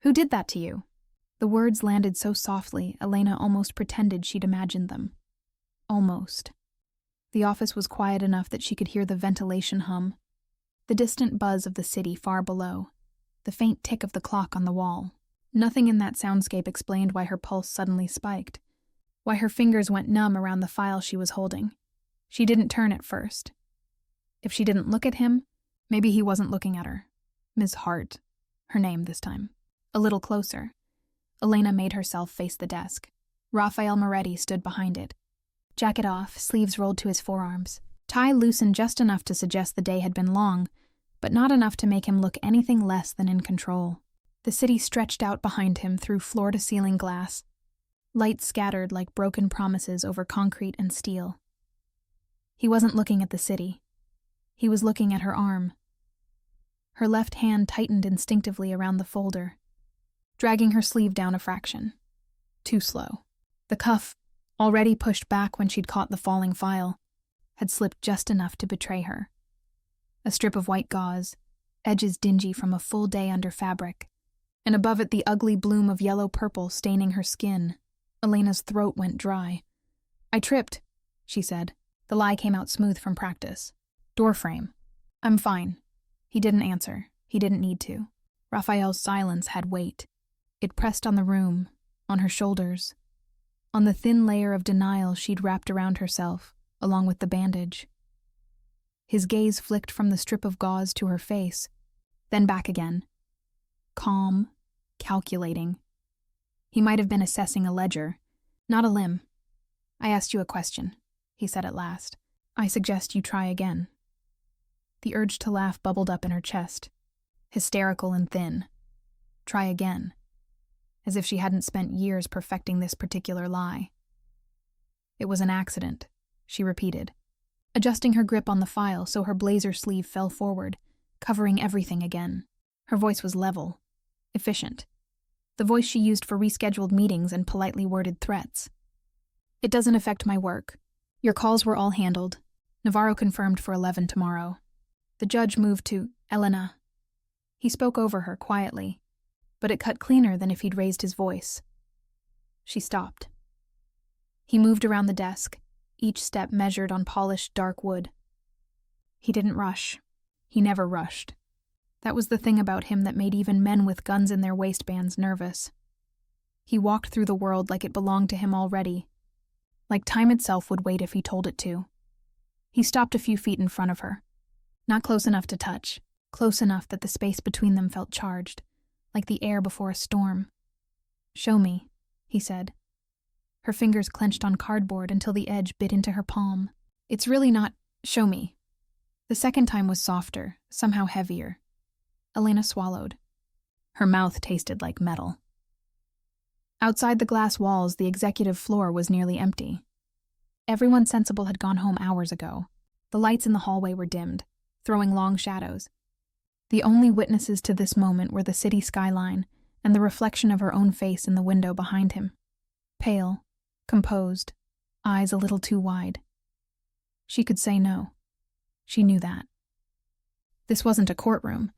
Who did that to you? The words landed so softly, Elena almost pretended she'd imagined them. Almost. The office was quiet enough that she could hear the ventilation hum, the distant buzz of the city far below, the faint tick of the clock on the wall. Nothing in that soundscape explained why her pulse suddenly spiked, why her fingers went numb around the file she was holding. She didn't turn at first. If she didn't look at him, maybe he wasn't looking at her. Ms. Hart, her name this time. A little closer. Elena made herself face the desk. Raphael Moretti stood behind it. Jacket off, sleeves rolled to his forearms. Tie loosened just enough to suggest the day had been long, but not enough to make him look anything less than in control. The city stretched out behind him through floor-to-ceiling glass. Light scattered like broken promises over concrete and steel. He wasn't looking at the city. He was looking at her arm. Her left hand tightened instinctively around the folder, dragging her sleeve down a fraction. Too slow. The cuff, already pushed back when she'd caught the falling file, had slipped just enough to betray her. A strip of white gauze, edges dingy from a full day under fabric, and above it the ugly bloom of yellow-purple staining her skin. Elena's throat went dry. "I tripped," she said. The lie came out smooth from practice. "Door frame." "I'm fine." He didn't answer. He didn't need to. Raphael's silence had weight. It pressed on the room, on her shoulders, on the thin layer of denial she'd wrapped around herself, along with the bandage. His gaze flicked from the strip of gauze to her face, then back again. Calm, calculating. He might have been assessing a ledger, not a limb. "I asked you a question," he said at last. "I suggest you try again." The urge to laugh bubbled up in her chest, hysterical and thin. Try again. As if she hadn't spent years perfecting this particular lie. "It was an accident," she repeated, adjusting her grip on the file so her blazer sleeve fell forward, covering everything again. Her voice was level, efficient. The voice she used for rescheduled meetings and politely worded threats. "It doesn't affect my work. Your calls were all handled. Navarro confirmed for 11 tomorrow. The judge moved to Elena." He spoke over her quietly, but it cut cleaner than if he'd raised his voice. She stopped. He moved around the desk, each step measured on polished dark wood. He didn't rush. He never rushed. That was the thing about him that made even men with guns in their waistbands nervous. He walked through the world like it belonged to him already, like time itself would wait if he told it to. He stopped a few feet in front of her. Not close enough to touch, close enough that the space between them felt charged, like the air before a storm. "Show me," he said. Her fingers clenched on cardboard until the edge bit into her palm. "It's really not, show me." The second time was softer, somehow heavier. Elena swallowed. Her mouth tasted like metal. Outside the glass walls, the executive floor was nearly empty. Everyone sensible had gone home hours ago. The lights in the hallway were dimmed, throwing long shadows. The only witnesses to this moment were the city skyline and the reflection of her own face in the window behind him. Pale, composed, eyes a little too wide. She could say no. She knew that. This wasn't a courtroom.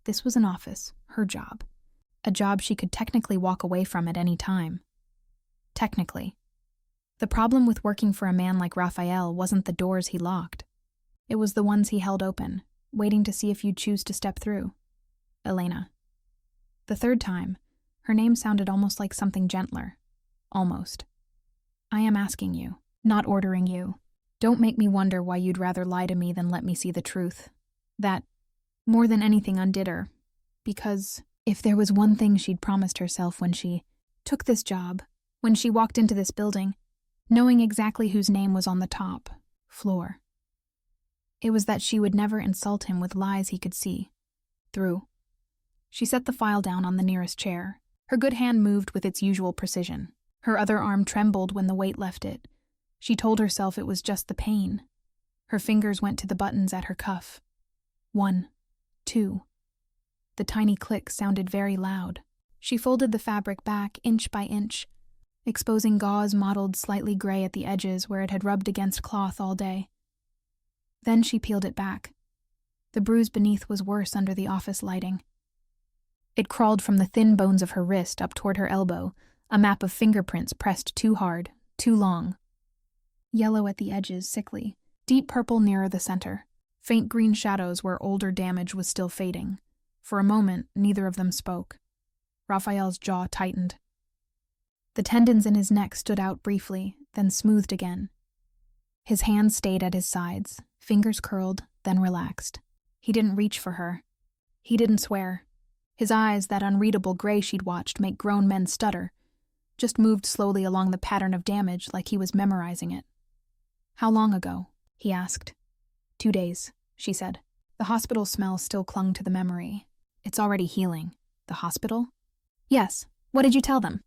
This was an office, her job. A job she could technically walk away from at any time. Technically. The problem with working for a man like Raphael wasn't the doors he locked. It was the ones he held open, waiting to see if you'd choose to step through. Elena. The third time, her name sounded almost like something gentler. Almost. "I am asking you, not ordering you. Don't make me wonder why you'd rather lie to me than let me see the truth. That, more than anything, undid her. Because if there was one thing she'd promised herself when she took this job, when she walked into this building, knowing exactly whose name was on the top floor, it was that she would never insult him with lies he could see through." She set the file down on the nearest chair. Her good hand moved with its usual precision. Her other arm trembled when the weight left it. She told herself it was just the pain. Her fingers went to the buttons at her cuff. 1, 2. The tiny click sounded very loud. She folded the fabric back inch by inch, exposing gauze mottled slightly gray at the edges where it had rubbed against cloth all day. Then she peeled it back. The bruise beneath was worse under the office lighting. It crawled from the thin bones of her wrist up toward her elbow, a map of fingerprints pressed too hard, too long. Yellow at the edges, sickly. Deep purple nearer the center. Faint green shadows where older damage was still fading. For a moment, neither of them spoke. Raphael's jaw tightened. The tendons in his neck stood out briefly, then smoothed again. His hands stayed at his sides, fingers curled, then relaxed. He didn't reach for her. He didn't swear. His eyes, that unreadable gray she'd watched make grown men stutter, just moved slowly along the pattern of damage like he was memorizing it. "How long ago?" he asked. 2 days, she said. The hospital smell still clung to the memory. "It's already healing." "The hospital?" "Yes. What did you tell them?"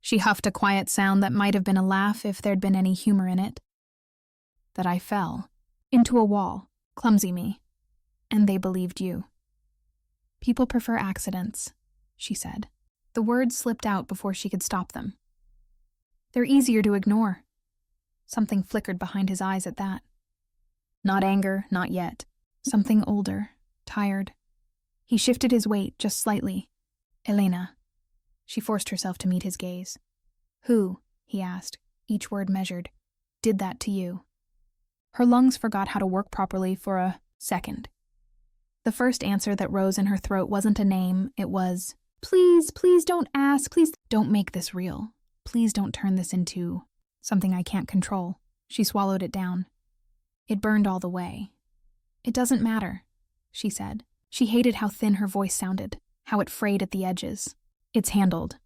She huffed a quiet sound that might have been a laugh if there'd been any humor in it. "That I fell. Into a wall. Clumsy me. And they believed you." "People prefer accidents," she said. The words slipped out before she could stop them. "They're easier to ignore." Something flickered behind his eyes at that. Not anger, not yet. Something older, tired. He shifted his weight just slightly. "Elena." She forced herself to meet his gaze. "Who," he asked, each word measured, "did that to you?" Her lungs forgot how to work properly for a second. The first answer that rose in her throat wasn't a name, it was, "Please, please don't ask, please don't make this real. Please don't turn this into something I can't control." She swallowed it down. It burned all the way. "It doesn't matter," she said. She hated how thin her voice sounded, how it frayed at the edges. "It's handled."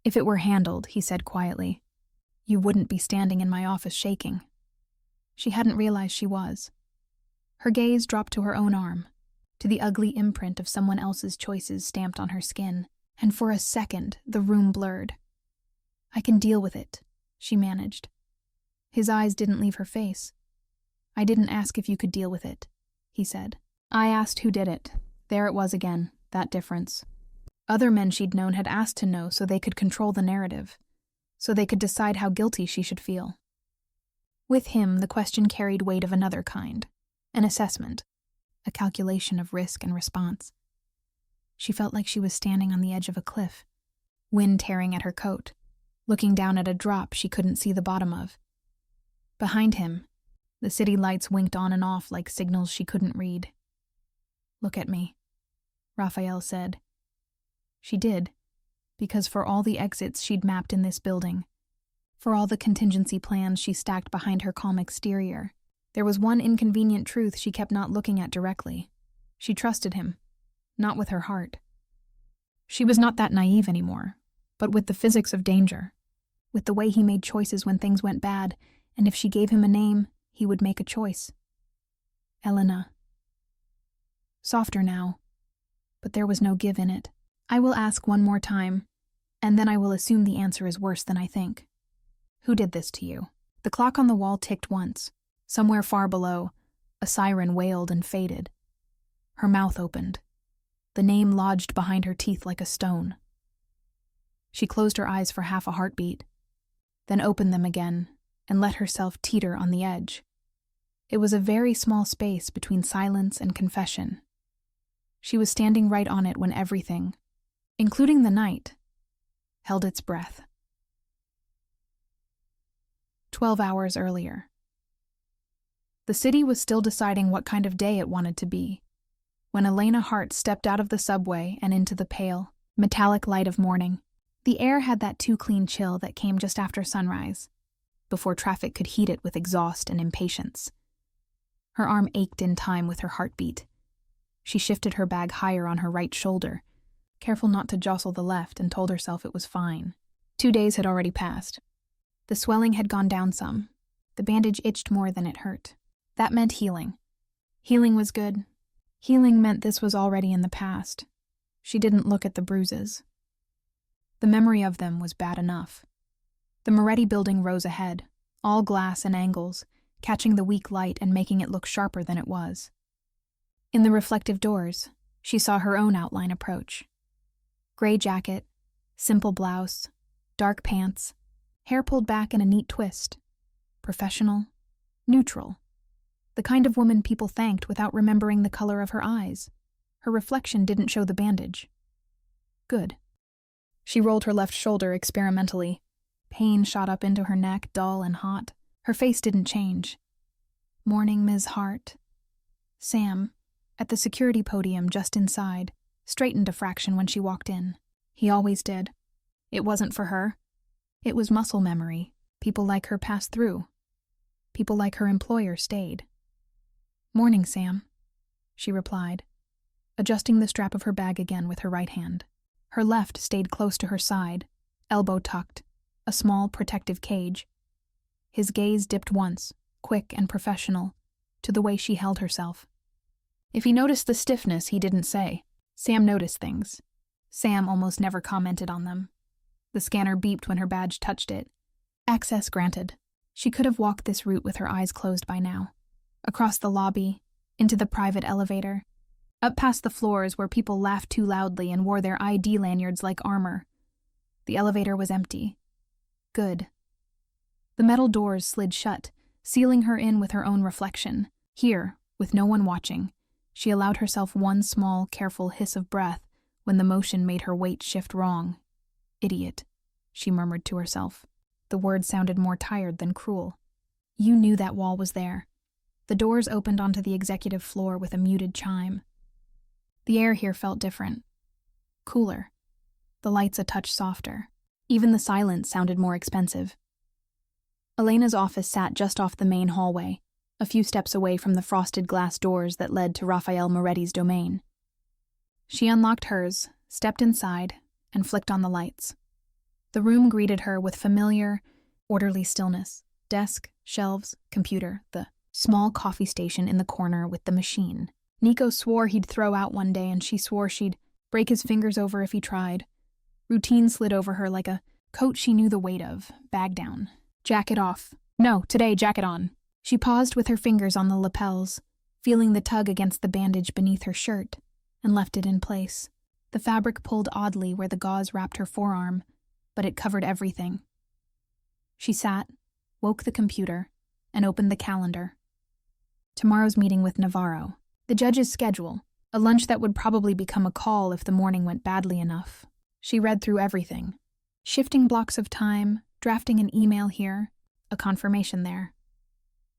"If it were handled," he said quietly, "you wouldn't be standing in my office shaking." She hadn't realized she was. Her gaze dropped to her own arm, to the ugly imprint of someone else's choices stamped on her skin, and for a second the room blurred. "I can deal with it," she managed. His eyes didn't leave her face. "I didn't ask if you could deal with it," he said. "I asked who did it." There it was again, that difference. Other men she'd known had asked to know so they could control the narrative, so they could decide how guilty she should feel. With him, the question carried weight of another kind, an assessment, a calculation of risk and response. She felt like she was standing on the edge of a cliff, wind tearing at her coat, looking down at a drop she couldn't see the bottom of. Behind him, the city lights winked on and off like signals she couldn't read. "Look at me," Raphael said. She did, because for all the exits she'd mapped in this building, for all the contingency plans she stacked behind her calm exterior, there was one inconvenient truth she kept not looking at directly. She trusted him, not with her heart. She was not that naive anymore, but with the physics of danger, with the way he made choices when things went bad, and if she gave him a name, he would make a choice. Elena. Softer now, but there was no give in it. "I will ask one more time, and then I will assume the answer is worse than I think. Who did this to you?" The clock on the wall ticked once. Somewhere far below, a siren wailed and faded. Her mouth opened. The name lodged behind her teeth like a stone. She closed her eyes for half a heartbeat, then opened them again and let herself teeter on the edge. It was a very small space between silence and confession. She was standing right on it when everything, including the night, held its breath. 12 hours earlier. The city was still deciding what kind of day it wanted to be, when Elena Hart stepped out of the subway and into the pale, metallic light of morning. The air had that too-clean chill that came just after sunrise, before traffic could heat it with exhaust and impatience. Her arm ached in time with her heartbeat. She shifted her bag higher on her right shoulder, careful not to jostle the left, and told herself it was fine. 2 days had already passed. The swelling had gone down some. The bandage itched more than it hurt. That meant healing. Healing was good. Healing meant this was already in the past. She didn't look at the bruises. The memory of them was bad enough. The Moretti building rose ahead, all glass and angles, catching the weak light and making it look sharper than it was. In the reflective doors, she saw her own outline approach. Gray jacket, simple blouse, dark pants, hair pulled back in a neat twist. Professional, neutral. The kind of woman people thanked without remembering the color of her eyes. Her reflection didn't show the bandage. Good. She rolled her left shoulder experimentally. Pain shot up into her neck, dull and hot. Her face didn't change. Morning, Ms. Hart. Sam, at the security podium just inside, straightened a fraction when she walked in. He always did. It wasn't for her. It was muscle memory. People like her passed through. People like her employer stayed. Morning, Sam, she replied, adjusting the strap of her bag again with her right hand. Her left stayed close to her side, elbow tucked, a small protective cage. His gaze dipped once, quick and professional, to the way she held herself. If he noticed the stiffness, he didn't say. Sam noticed things. Sam almost never commented on them. The scanner beeped when her badge touched it. Access granted. She could have walked this route with her eyes closed by now. Across the lobby, into the private elevator, up past the floors where people laughed too loudly and wore their ID lanyards like armor. The elevator was empty. Good. The metal doors slid shut, sealing her in with her own reflection. Here, with no one watching, she allowed herself one small, careful hiss of breath when the motion made her weight shift wrong. Idiot, she murmured to herself. The words sounded more tired than cruel. You knew that wall was there. The doors opened onto the executive floor with a muted chime. The air here felt different. Cooler. The lights a touch softer. Even the silence sounded more expensive. Elena's office sat just off the main hallway, a few steps away from the frosted glass doors that led to Raphael Moretti's domain. She unlocked hers, stepped inside, and flicked on the lights. The room greeted her with familiar, orderly stillness. Desk, shelves, computer, the small coffee station in the corner with the machine. Nico swore he'd throw out one day, and she swore she'd break his fingers over if he tried. Routine slid over her like a coat she knew the weight of. Bag down. Jacket off. No, today, jacket on. She paused with her fingers on the lapels, feeling the tug against the bandage beneath her shirt, and left it in place. The fabric pulled oddly where the gauze wrapped her forearm, but it covered everything. She sat, woke the computer, and opened the calendar. Tomorrow's meeting with Navarro. The judge's schedule, a lunch that would probably become a call if the morning went badly enough. She read through everything. Shifting blocks of time, drafting an email here, a confirmation there.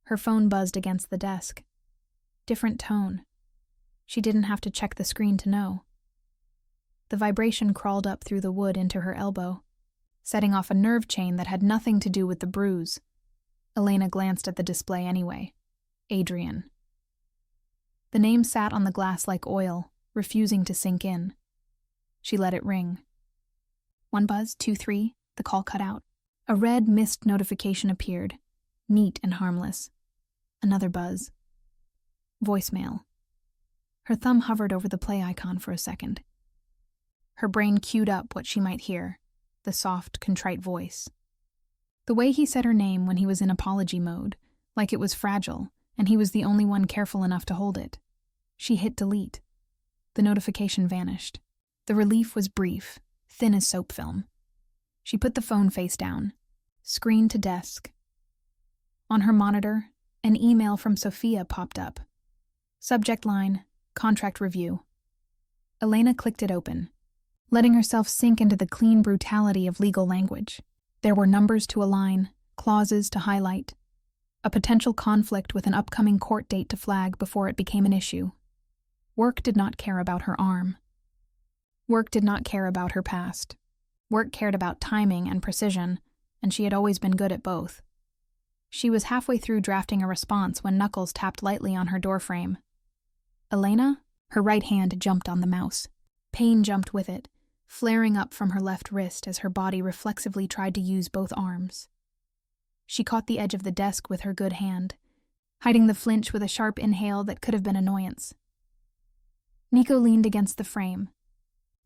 Her phone buzzed against the desk. Different tone. She didn't have to check the screen to know. The vibration crawled up through the wood into her elbow, setting off a nerve chain that had nothing to do with the bruise. Elena glanced at the display anyway. Adrian. The name sat on the glass like oil, refusing to sink in. She let it ring. 1 buzz, 2, 3, the call cut out. A red missed notification appeared, neat and harmless. Another buzz. Voicemail. Her thumb hovered over the play icon for a second. Her brain queued up what she might hear, the soft, contrite voice. The way he said her name when he was in apology mode, like it was fragile, and he was the only one careful enough to hold it. She hit delete. The notification vanished. The relief was brief, thin as soap film. She put the phone face down, screen to desk. On her monitor, an email from Sophia popped up. Subject line, contract review. Elena clicked it open, letting herself sink into the clean brutality of legal language. There were numbers to align, clauses to highlight, a potential conflict with an upcoming court date to flag before it became an issue. Work did not care about her arm. Work did not care about her past. Work cared about timing and precision, and she had always been good at both. She was halfway through drafting a response when Knuckles tapped lightly on her doorframe. Elena? Her right hand jumped on the mouse. Pain jumped with it, flaring up from her left wrist as her body reflexively tried to use both arms. She caught the edge of the desk with her good hand, hiding the flinch with a sharp inhale that could have been annoyance. Nico leaned against the frame.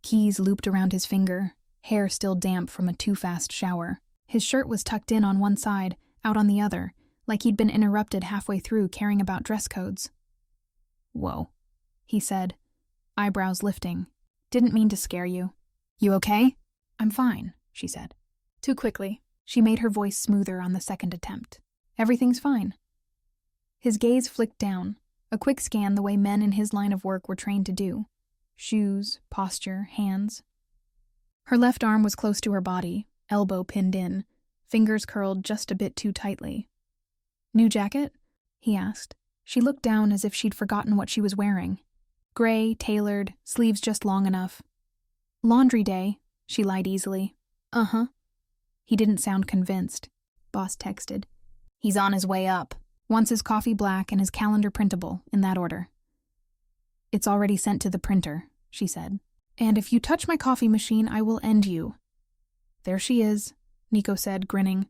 Keys looped around his finger, hair still damp from a too-fast shower. His shirt was tucked in on one side, out on the other, like he'd been interrupted halfway through caring about dress codes. "Whoa," he said, eyebrows lifting. "Didn't mean to scare you. You okay?" "I'm fine," she said. Too quickly. She made her voice smoother on the second attempt. "Everything's fine." His gaze flicked down, a quick scan the way men in his line of work were trained to do. Shoes, posture, hands. Her left arm was close to her body, elbow pinned in, fingers curled just a bit too tightly. "New jacket?" he asked. She looked down as if she'd forgotten what she was wearing. Gray, tailored, sleeves just long enough. "Laundry day," she lied easily. "Uh-huh." He didn't sound convinced. Boss texted. "He's on his way up. Wants his coffee black and his calendar printable, in that order." "It's already sent to the printer," she said. "And if you touch my coffee machine, I will end you." "There she is," Nico said, grinning.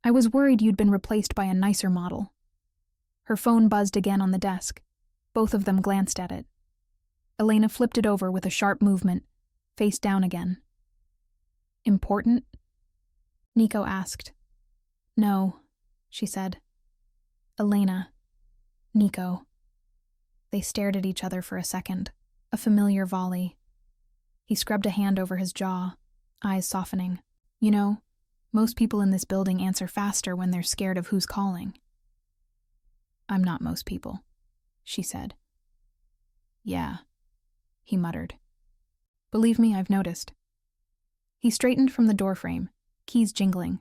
"I was worried you'd been replaced by a nicer model." Her phone buzzed again on the desk. Both of them glanced at it. Elena flipped it over with a sharp movement, face down again. "Important?" Nico asked. "No," she said. "Elena. Nico." They stared at each other for a second, a familiar volley. He scrubbed a hand over his jaw, eyes softening. "You know, most people in this building answer faster when they're scared of who's calling." "I'm not most people," she said. "Yeah," he muttered. "Believe me, I've noticed." He straightened from the doorframe, keys jingling,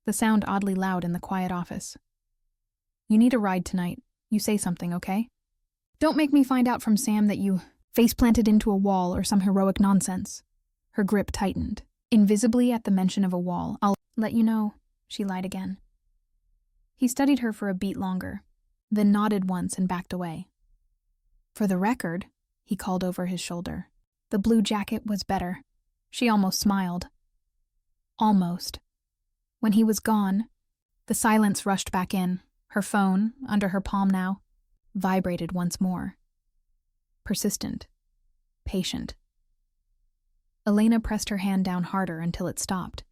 the sound oddly loud in the quiet office. "You need a ride tonight. You say something, okay? Don't make me find out from Sam that you face-planted into a wall or some heroic nonsense." Her grip tightened. Invisibly at the mention of a wall. "I'll let you know," she lied again. He studied her for a beat longer, then nodded once and backed away. "For the record," he called over his shoulder, "the blue jacket was better." She almost smiled. Almost. When he was gone, the silence rushed back in. Her phone, under her palm now, vibrated once more. Persistent. Patient. Elena pressed her hand down harder until it stopped.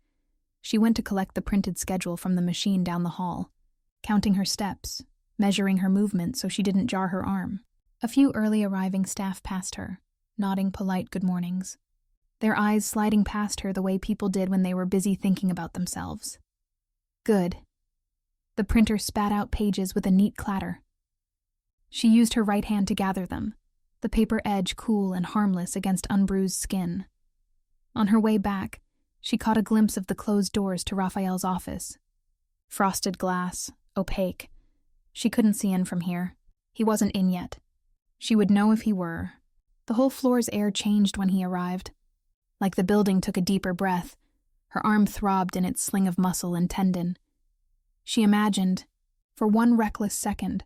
She went to collect the printed schedule from the machine down the hall, counting her steps, measuring her movement so she didn't jar her arm. A few early arriving staff passed her, nodding polite good mornings, their eyes sliding past her the way people did when they were busy thinking about themselves. Good. The printer spat out pages with a neat clatter. She used her right hand to gather them, the paper edge cool and harmless against unbruised skin. On her way back, she caught a glimpse of the closed doors to Raphael's office. Frosted glass, opaque. She couldn't see in from here. He wasn't in yet. She would know if he were. The whole floor's air changed when he arrived. Like the building took a deeper breath, her arm throbbed in its sling of muscle and tendon. She imagined, for one reckless second,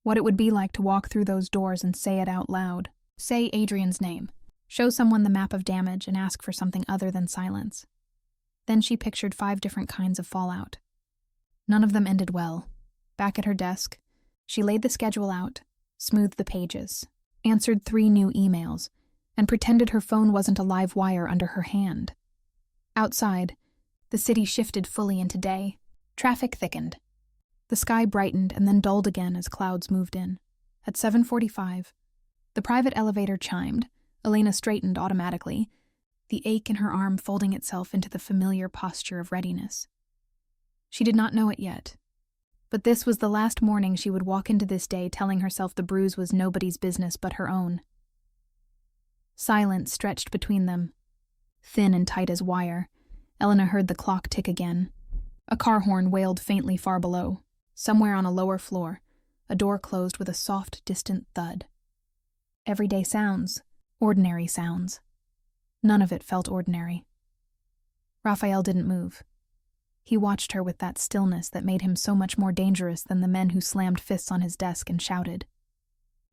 what it would be like to walk through those doors and say it out loud. Say Adrian's name. Show someone the map of damage and ask for something other than silence. Then she pictured 5 different kinds of fallout. None of them ended well. Back at her desk, she laid the schedule out, smoothed the pages, answered 3 new emails, and pretended her phone wasn't a live wire under her hand. Outside, the city shifted fully into day. Traffic thickened. The sky brightened and then dulled again as clouds moved in. At 7:45, the private elevator chimed. Elena straightened automatically, the ache in her arm folding itself into the familiar posture of readiness. She did not know it yet, but this was the last morning she would walk into this day telling herself the bruise was nobody's business but her own. Silence stretched between them, thin and tight as wire. Elena heard the clock tick again. A car horn wailed faintly far below. Somewhere on a lower floor, a door closed with a soft, distant thud. Everyday sounds. Ordinary sounds. None of it felt ordinary. Raphael didn't move. He watched her with that stillness that made him so much more dangerous than the men who slammed fists on his desk and shouted.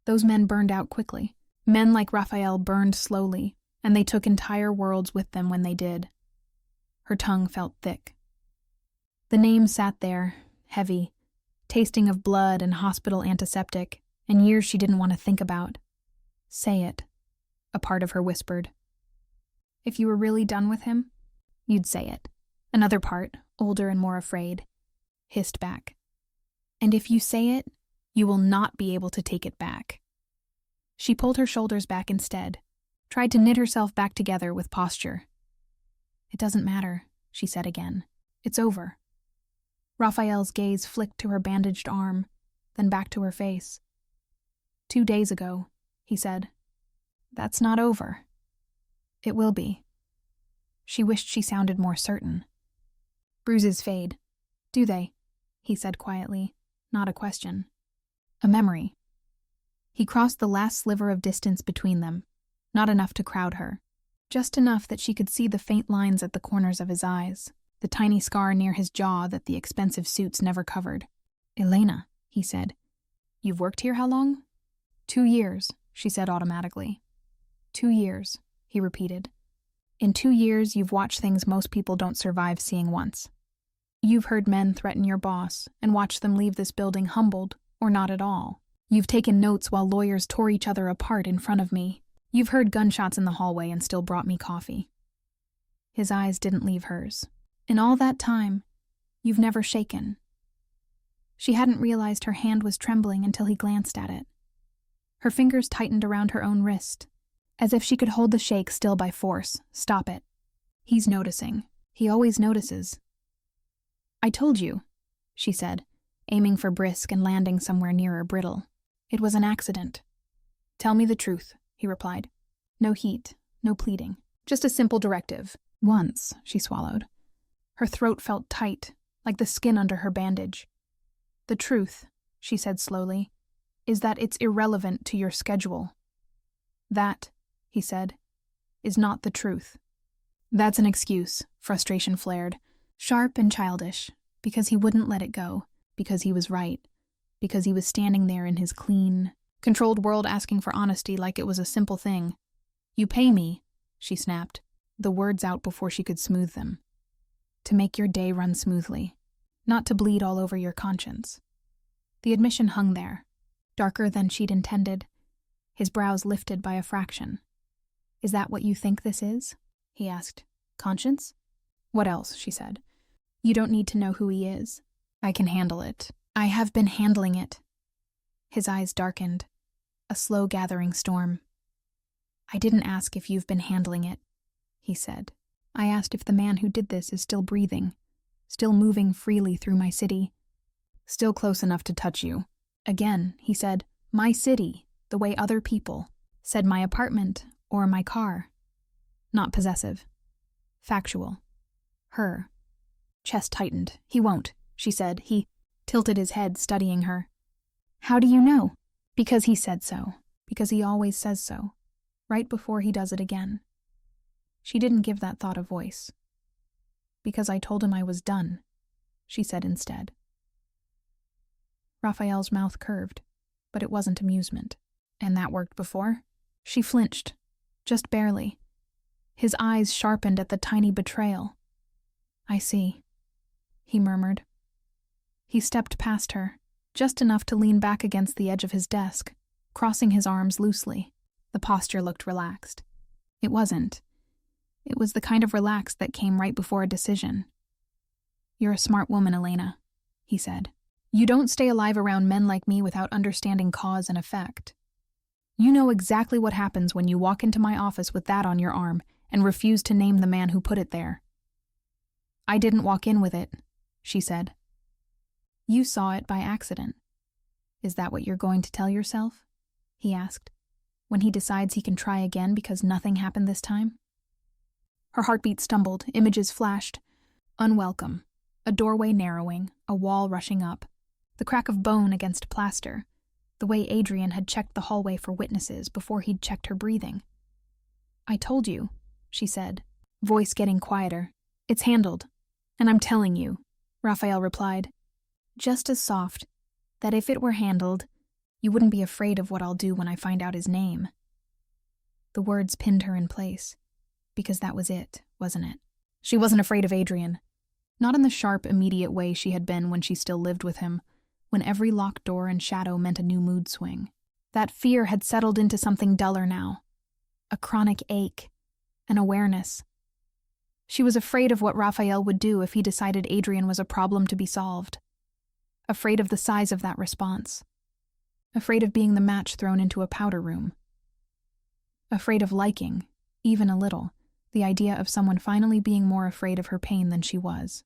Those men burned out quickly. Men like Raphael burned slowly, and they took entire worlds with them when they did. Her tongue felt thick. The name sat there, heavy, tasting of blood and hospital antiseptic, and years she didn't want to think about. Say it. A part of her whispered. If you were really done with him, you'd say it. Another part, older and more afraid, hissed back. And if you say it, you will not be able to take it back. She pulled her shoulders back instead, tried to knit herself back together with posture. It doesn't matter, she said again. It's over. Raphael's gaze flicked to her bandaged arm, then back to her face. 2 days ago, he said. That's not over. It will be. She wished she sounded more certain. Bruises fade. Do they? He said quietly, not a question. A memory. He crossed the last sliver of distance between them, not enough to crowd her, just enough that she could see the faint lines at the corners of his eyes, the tiny scar near his jaw that the expensive suits never covered. Elena, he said. You've worked here how long? 2 years, she said automatically. 2 years, he repeated. In 2 years, you've watched things most people don't survive seeing once. You've heard men threaten your boss and watched them leave this building humbled or not at all. You've taken notes while lawyers tore each other apart in front of me. You've heard gunshots in the hallway and still brought me coffee. His eyes didn't leave hers. In all that time, you've never shaken. She hadn't realized her hand was trembling until he glanced at it. Her fingers tightened around her own wrist, as if she could hold the shake still by force. Stop it. He's noticing. He always notices. I told you, she said, aiming for brisk and landing somewhere nearer brittle. It was an accident. Tell me the truth, he replied. No heat, no pleading. Just a simple directive. Once, she swallowed. Her throat felt tight, like the skin under her bandage. The truth, she said slowly, is that it's irrelevant to your schedule. That, he said, is not the truth. That's an excuse, frustration flared, sharp and childish, because he wouldn't let it go, because he was right, because he was standing there in his clean, controlled world asking for honesty like it was a simple thing. You pay me, she snapped, the words out before she could smooth them. To make your day run smoothly, not to bleed all over your conscience. The admission hung there, darker than she'd intended, his brows lifted by a fraction. Is that what you think this is? He asked. Conscience? What else? She said. You don't need to know who he is. I can handle it. I have been handling it. His eyes darkened, a slow gathering storm. I didn't ask if you've been handling it, he said. I asked if the man who did this is still breathing, still moving freely through my city, still close enough to touch you. Again, he said, my city, the way other people, said my apartment or my car. Not possessive. Factual. Her. Chest tightened. He won't, she said. He tilted his head, studying her. How do you know? Because he said so. Because he always says so. Right before he does it again. She didn't give that thought a voice. Because I told him I was done, she said instead. Raphael's mouth curved, but it wasn't amusement. And that worked before? She flinched, just barely. His eyes sharpened at the tiny betrayal. I see, he murmured. He stepped past her, just enough to lean back against the edge of his desk, crossing his arms loosely. The posture looked relaxed. It wasn't. It was the kind of relaxed that came right before a decision. You're a smart woman, Elena, he said. You don't stay alive around men like me without understanding cause and effect. You know exactly what happens when you walk into my office with that on your arm and refuse to name the man who put it there. I didn't walk in with it, she said. You saw it by accident. Is that what you're going to tell yourself? He asked, when he decides he can try again because nothing happened this time. Her heartbeat stumbled, images flashed. Unwelcome, a doorway narrowing, a wall rushing up, the crack of bone against plaster, the way Adrian had checked the hallway for witnesses before he'd checked her breathing. I told you, she said, voice getting quieter. It's handled. And I'm telling you, Raphael replied, just as soft, that if it were handled, you wouldn't be afraid of what I'll do when I find out his name. The words pinned her in place, because that was it, wasn't it? She wasn't afraid of Adrian. Not in the sharp, immediate way she had been when she still lived with him, when every locked door and shadow meant a new mood swing. That fear had settled into something duller now. A chronic ache, an awareness. She was afraid of what Raphael would do if he decided Adrian was a problem to be solved. Afraid of the size of that response. Afraid of being the match thrown into a powder room. Afraid of liking, even a little, the idea of someone finally being more afraid of her pain than she was.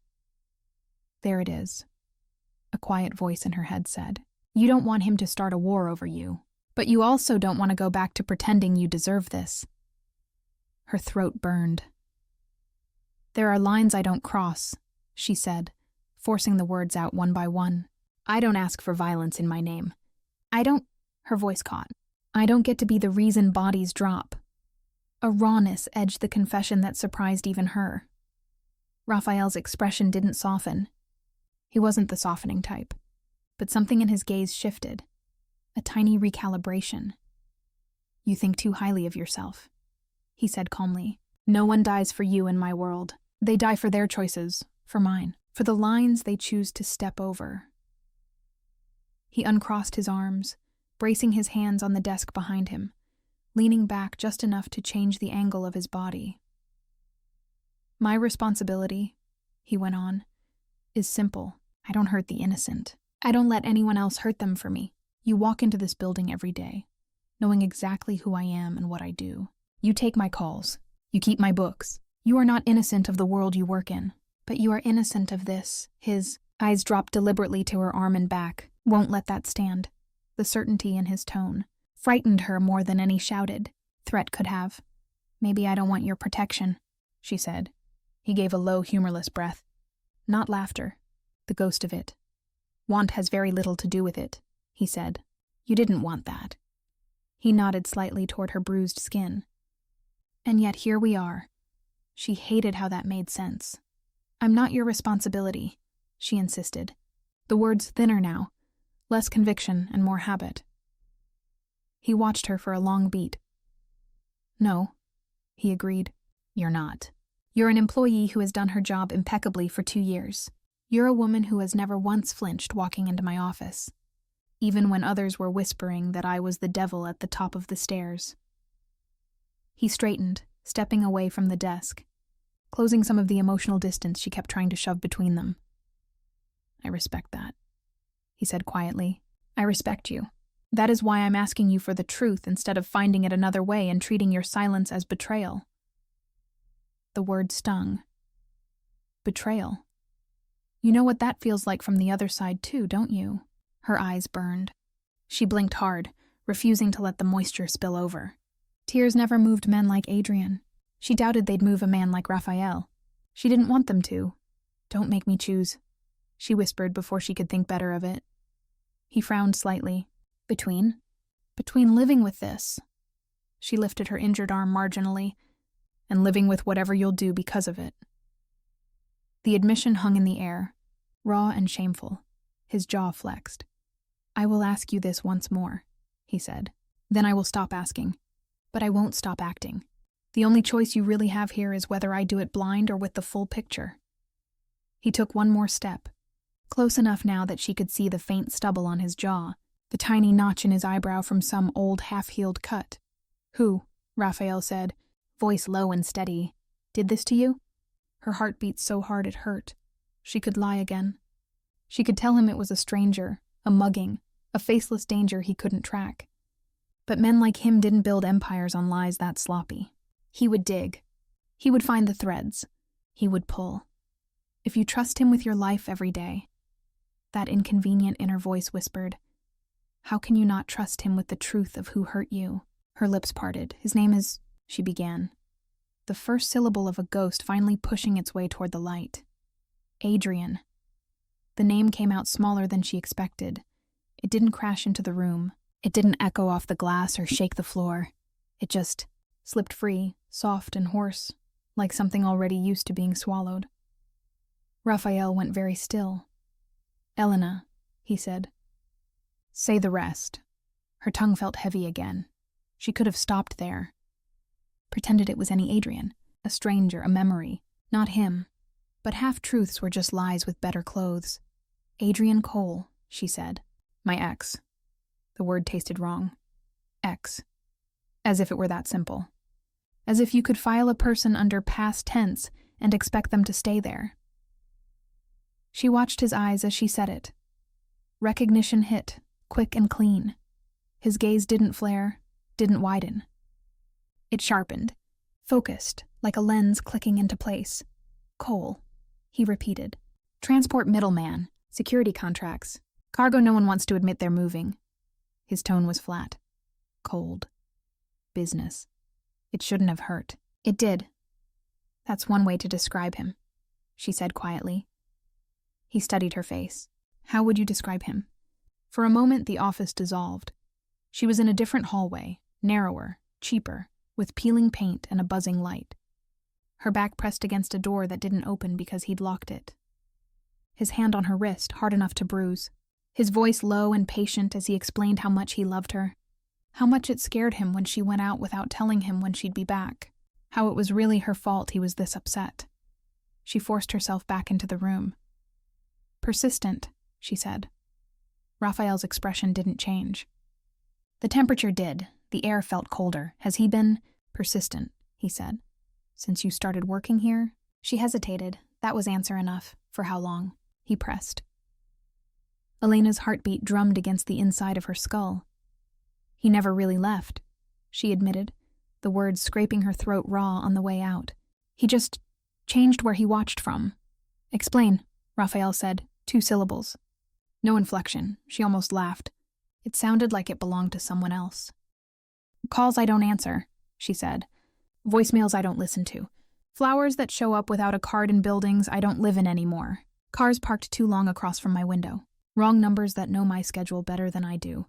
There it is, a quiet voice in her head said. You don't want him to start a war over you, but you also don't want to go back to pretending you deserve this. Her throat burned. There are lines I don't cross, she said, forcing the words out one by one. I don't ask for violence in my name. Her voice caught. I don't get to be the reason bodies drop. A rawness edged the confession that surprised even her. Raphael's expression didn't soften. He wasn't the softening type, but something in his gaze shifted. A tiny recalibration. You think too highly of yourself, he said calmly. No one dies for you in my world. They die for their choices, for mine, for the lines they choose to step over. He uncrossed his arms, bracing his hands on the desk behind him, leaning back just enough to change the angle of his body. My responsibility, he went on, is simple. I don't hurt the innocent. I don't let anyone else hurt them for me. You walk into this building every day, knowing exactly who I am and what I do. You take my calls. You keep my books. You are not innocent of the world you work in, but you are innocent of this. His eyes dropped deliberately to her arm and back. Won't let that stand. The certainty in his tone frightened her more than any shouted threat could have. Maybe I don't want your protection, she said. He gave a low, humorless breath. Not laughter, the ghost of it. Want has very little to do with it, he said. You didn't want that. He nodded slightly toward her bruised skin. And yet here we are. She hated how that made sense. I'm not your responsibility, she insisted. The words thinner now, less conviction and more habit. He watched her for a long beat. No, he agreed. You're not. You're an employee who has done her job impeccably for 2 years. You're a woman who has never once flinched walking into my office, even when others were whispering that I was the devil at the top of the stairs. He straightened, stepping away from the desk, closing some of the emotional distance she kept trying to shove between them. I respect that, he said quietly. I respect you. That is why I'm asking you for the truth instead of finding it another way and treating your silence as betrayal. The word stung. Betrayal. You know what that feels like from the other side too, don't you? Her eyes burned. She blinked hard, refusing to let the moisture spill over. Tears never moved men like Adrian. She doubted they'd move a man like Raphael. She didn't want them to. Don't make me choose, she whispered before she could think better of it. He frowned slightly. Between living with this. She lifted her injured arm marginally, and living with whatever you'll do because of it. The admission hung in the air, raw and shameful. His jaw flexed. I will ask you this once more, he said. Then I will stop asking. But I won't stop acting. The only choice you really have here is whether I do it blind or with the full picture. He took one more step, close enough now that she could see the faint stubble on his jaw, the tiny notch in his eyebrow from some old half-healed cut. Who, Raphael said, voice low and steady, did this to you? Her heart beat so hard it hurt. She could lie again. She could tell him it was a stranger, a mugging, a faceless danger he couldn't track. But men like him didn't build empires on lies that sloppy. He would dig. He would find the threads. He would pull. If you trust him with your life every day, that inconvenient inner voice whispered, how can you not trust him with the truth of who hurt you? Her lips parted. His name is, she began, the first syllable of a ghost finally pushing its way toward the light. Adrian. The name came out smaller than she expected. It didn't crash into the room. It didn't echo off the glass or shake the floor. It just slipped free, soft and hoarse, like something already used to being swallowed. Raphael went very still. Elena, he said. Say the rest. Her tongue felt heavy again. She could have stopped there. Pretended it was any Adrian, a stranger, a memory. Not him. But half-truths were just lies with better clothes. Adrian Cole, she said. My ex. The word tasted wrong. Ex. As if it were that simple. As if you could file a person under past tense and expect them to stay there. She watched his eyes as she said it. Recognition hit, quick and clean. His gaze didn't flare, didn't widen. It sharpened, focused, like a lens clicking into place. Cole, he repeated. Transport middleman, security contracts, cargo no one wants to admit they're moving. His tone was flat, cold. Business. It shouldn't have hurt. It did. That's one way to describe him, she said quietly. He studied her face. How would you describe him? For a moment, the office dissolved. She was in a different hallway, narrower, cheaper, with peeling paint and a buzzing light. Her back pressed against a door that didn't open because he'd locked it. His hand on her wrist, hard enough to bruise. His voice low and patient as he explained how much he loved her. How much it scared him when she went out without telling him when she'd be back. How it was really her fault he was this upset. She forced herself back into the room. Persistent, she said. Raphael's expression didn't change. The temperature did. The air felt colder. Has he been persistent, he said. Since you started working here? She hesitated. That was answer enough. For how long? He pressed. Elena's heartbeat drummed against the inside of her skull. He never really left, she admitted, the words scraping her throat raw on the way out. He just changed where he watched from. Explain, Raphael said, 2 syllables. No inflection. She almost laughed. It sounded like it belonged to someone else. Calls I don't answer, she said. Voicemails I don't listen to. Flowers that show up without a card in buildings I don't live in anymore. Cars parked too long across from my window. Wrong numbers that know my schedule better than I do.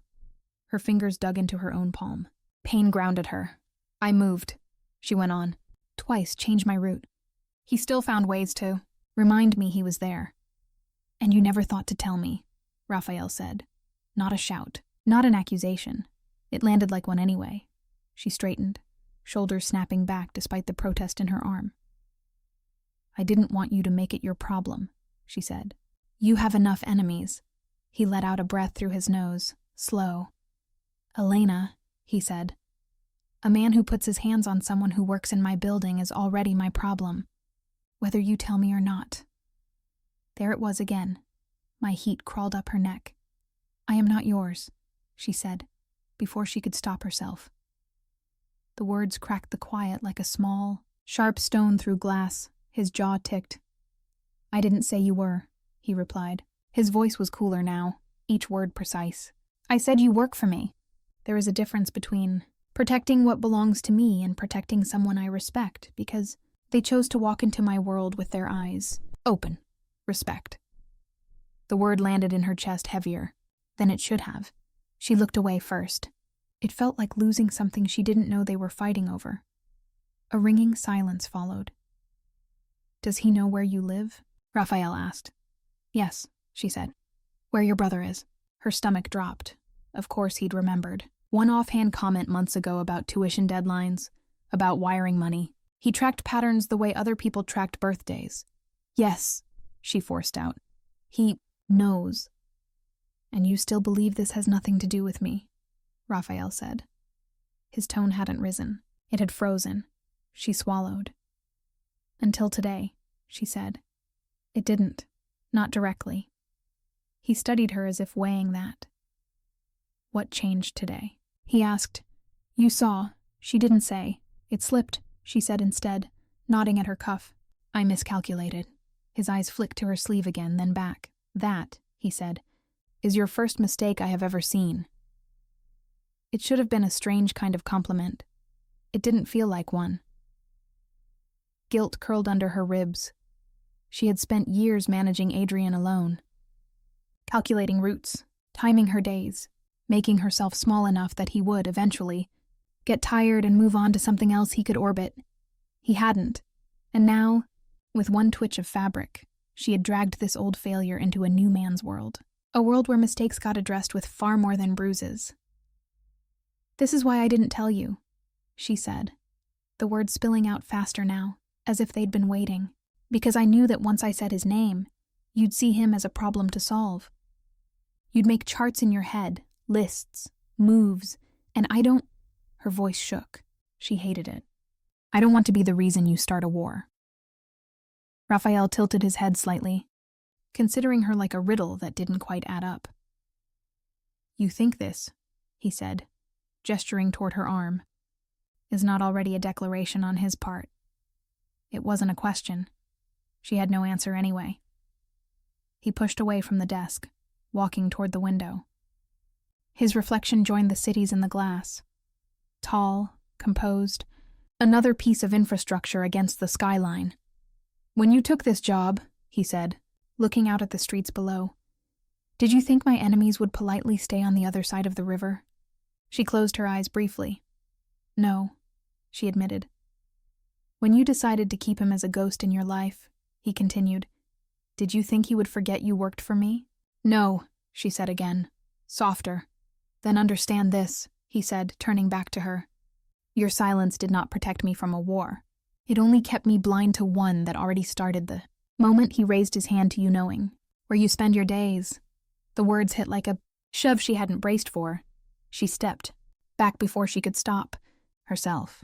Her fingers dug into her own palm. Pain grounded her. I moved, she went on. Twice changed my route. He still found ways to remind me he was there. And you never thought to tell me, Raphael said. Not a shout, not an accusation. It landed like one anyway. She straightened, shoulders snapping back despite the protest in her arm. I didn't want you to make it your problem, she said. You have enough enemies. He let out a breath through his nose, slow. Elena, he said. A man who puts his hands on someone who works in my building is already my problem, whether you tell me or not. There it was again. My heat crawled up her neck. I am not yours, she said, before she could stop herself. The words cracked the quiet like a small, sharp stone through glass. His jaw ticked. I didn't say you were, he replied. His voice was cooler now, each word precise. I said you work for me. There is a difference between protecting what belongs to me and protecting someone I respect because they chose to walk into my world with their eyes open. Respect. The word landed in her chest heavier than it should have. She looked away first. It felt like losing something she didn't know they were fighting over. A ringing silence followed. Does he know where you live? Raphael asked. Yes, she said. Where your brother is. Her stomach dropped. Of course he'd remembered. One offhand comment months ago about tuition deadlines, about wiring money. He tracked patterns the way other people tracked birthdays. Yes, she forced out. He knows. And you still believe this has nothing to do with me, Raphael said. His tone hadn't risen. It had frozen. She swallowed. Until today, she said. It didn't. Not directly. He studied her as if weighing that. What changed today? He asked. You saw. She didn't say. It slipped, she said instead, nodding at her cuff. I miscalculated. His eyes flicked to her sleeve again, then back. That, he said, is your first mistake I have ever seen. It should have been a strange kind of compliment. It didn't feel like one. Guilt curled under her ribs. She had spent years managing Adrian alone. Calculating routes, timing her days, making herself small enough that he would, eventually, get tired and move on to something else he could orbit. He hadn't. And now, with one twitch of fabric, she had dragged this old failure into a new man's world. A world where mistakes got addressed with far more than bruises. This is why I didn't tell you, she said, the words spilling out faster now, as if they'd been waiting. Because I knew that once I said his name, you'd see him as a problem to solve. You'd make charts in your head, lists, moves, and I don't... Her voice shook. She hated it. I don't want to be the reason you start a war. Raphael tilted his head slightly, considering her like a riddle that didn't quite add up. You think this, he said, gesturing toward her arm, is not already a declaration on his part. It wasn't a question. She had no answer anyway. He pushed away from the desk, walking toward the window. His reflection joined the cities in the glass. Tall, composed, another piece of infrastructure against the skyline. When you took this job, he said, looking out at the streets below, did you think my enemies would politely stay on the other side of the river? She closed her eyes briefly. No, she admitted. When you decided to keep him as a ghost in your life, he continued, did you think he would forget you worked for me? No, she said again, softer. Then understand this, he said, turning back to her. Your silence did not protect me from a war. It only kept me blind to one that already started the moment he raised his hand to you knowing, where you spend your days. The words hit like a shove she hadn't braced for. She stepped, back before she could stop, herself.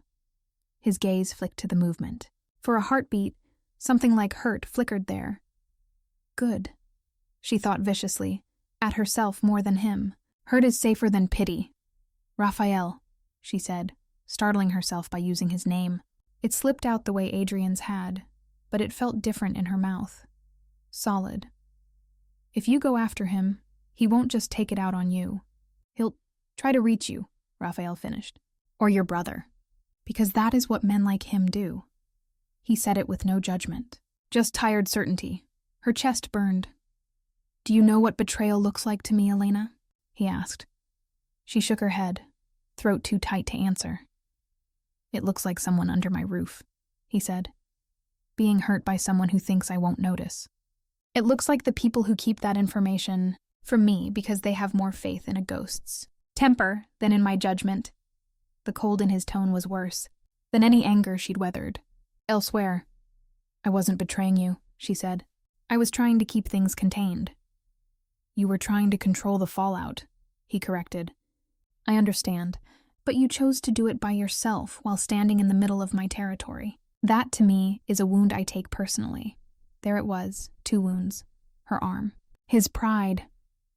His gaze flicked to the movement. For a heartbeat, something like hurt flickered there. Good, she thought viciously, at herself more than him. Hurt is safer than pity. Raphael, she said, startling herself by using his name. It slipped out the way Adrian's had, but it felt different in her mouth. Solid. If you go after him, he won't just take it out on you. He'll try to reach you, Raphael finished. Or your brother. Because that is what men like him do. He said it with no judgment. Just tired certainty. Her chest burned. Do you know what betrayal looks like to me, Elena? He asked. She shook her head, throat too tight to answer. It looks like someone under my roof, he said. Being hurt by someone who thinks I won't notice. It looks like the people who keep that information from me because they have more faith in a ghost's temper than in my judgment. The cold in his tone was worse than any anger she'd weathered. Elsewhere, I wasn't betraying you, she said. I was trying to keep things contained. You were trying to control the fallout, he corrected. I understand, but you chose to do it by yourself while standing in the middle of my territory. That, to me, is a wound I take personally. There it was, 2 wounds. Her arm. His pride.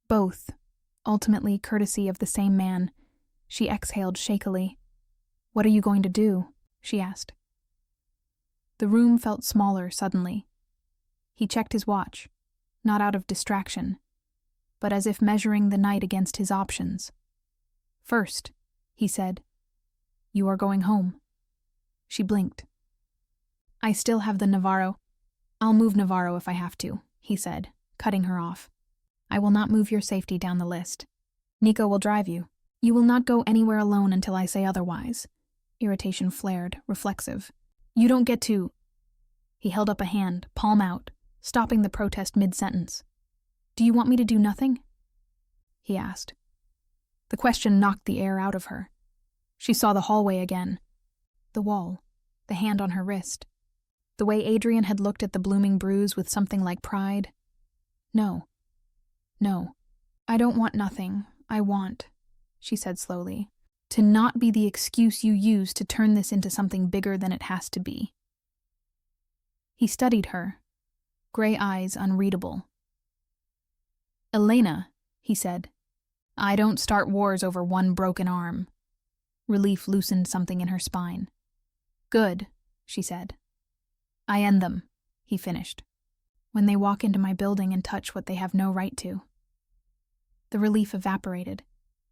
Both. Ultimately courtesy of the same man. She exhaled shakily. What are you going to do? She asked. The room felt smaller suddenly. He checked his watch, not out of distraction, but as if measuring the night against his options. First, he said, you are going home. She blinked. I still have the Navarro. I'll move Navarro if I have to, he said, cutting her off. I will not move your safety down the list. Nico will drive you. You will not go anywhere alone until I say otherwise. Irritation flared, reflexive. You don't get to... He held up a hand, palm out, stopping the protest mid-sentence. Do you want me to do nothing? He asked. The question knocked the air out of her. She saw the hallway again. The wall, the hand on her wrist. The way Adrian had looked at the blooming bruise with something like pride. No. I don't want nothing. I want, she said slowly, to not be the excuse you use to turn this into something bigger than it has to be. He studied her, gray eyes unreadable. Elena, he said, I don't start wars over one broken arm. Relief loosened something in her spine. Good, she said. I end them, he finished, when they walk into my building and touch what they have no right to. The relief evaporated,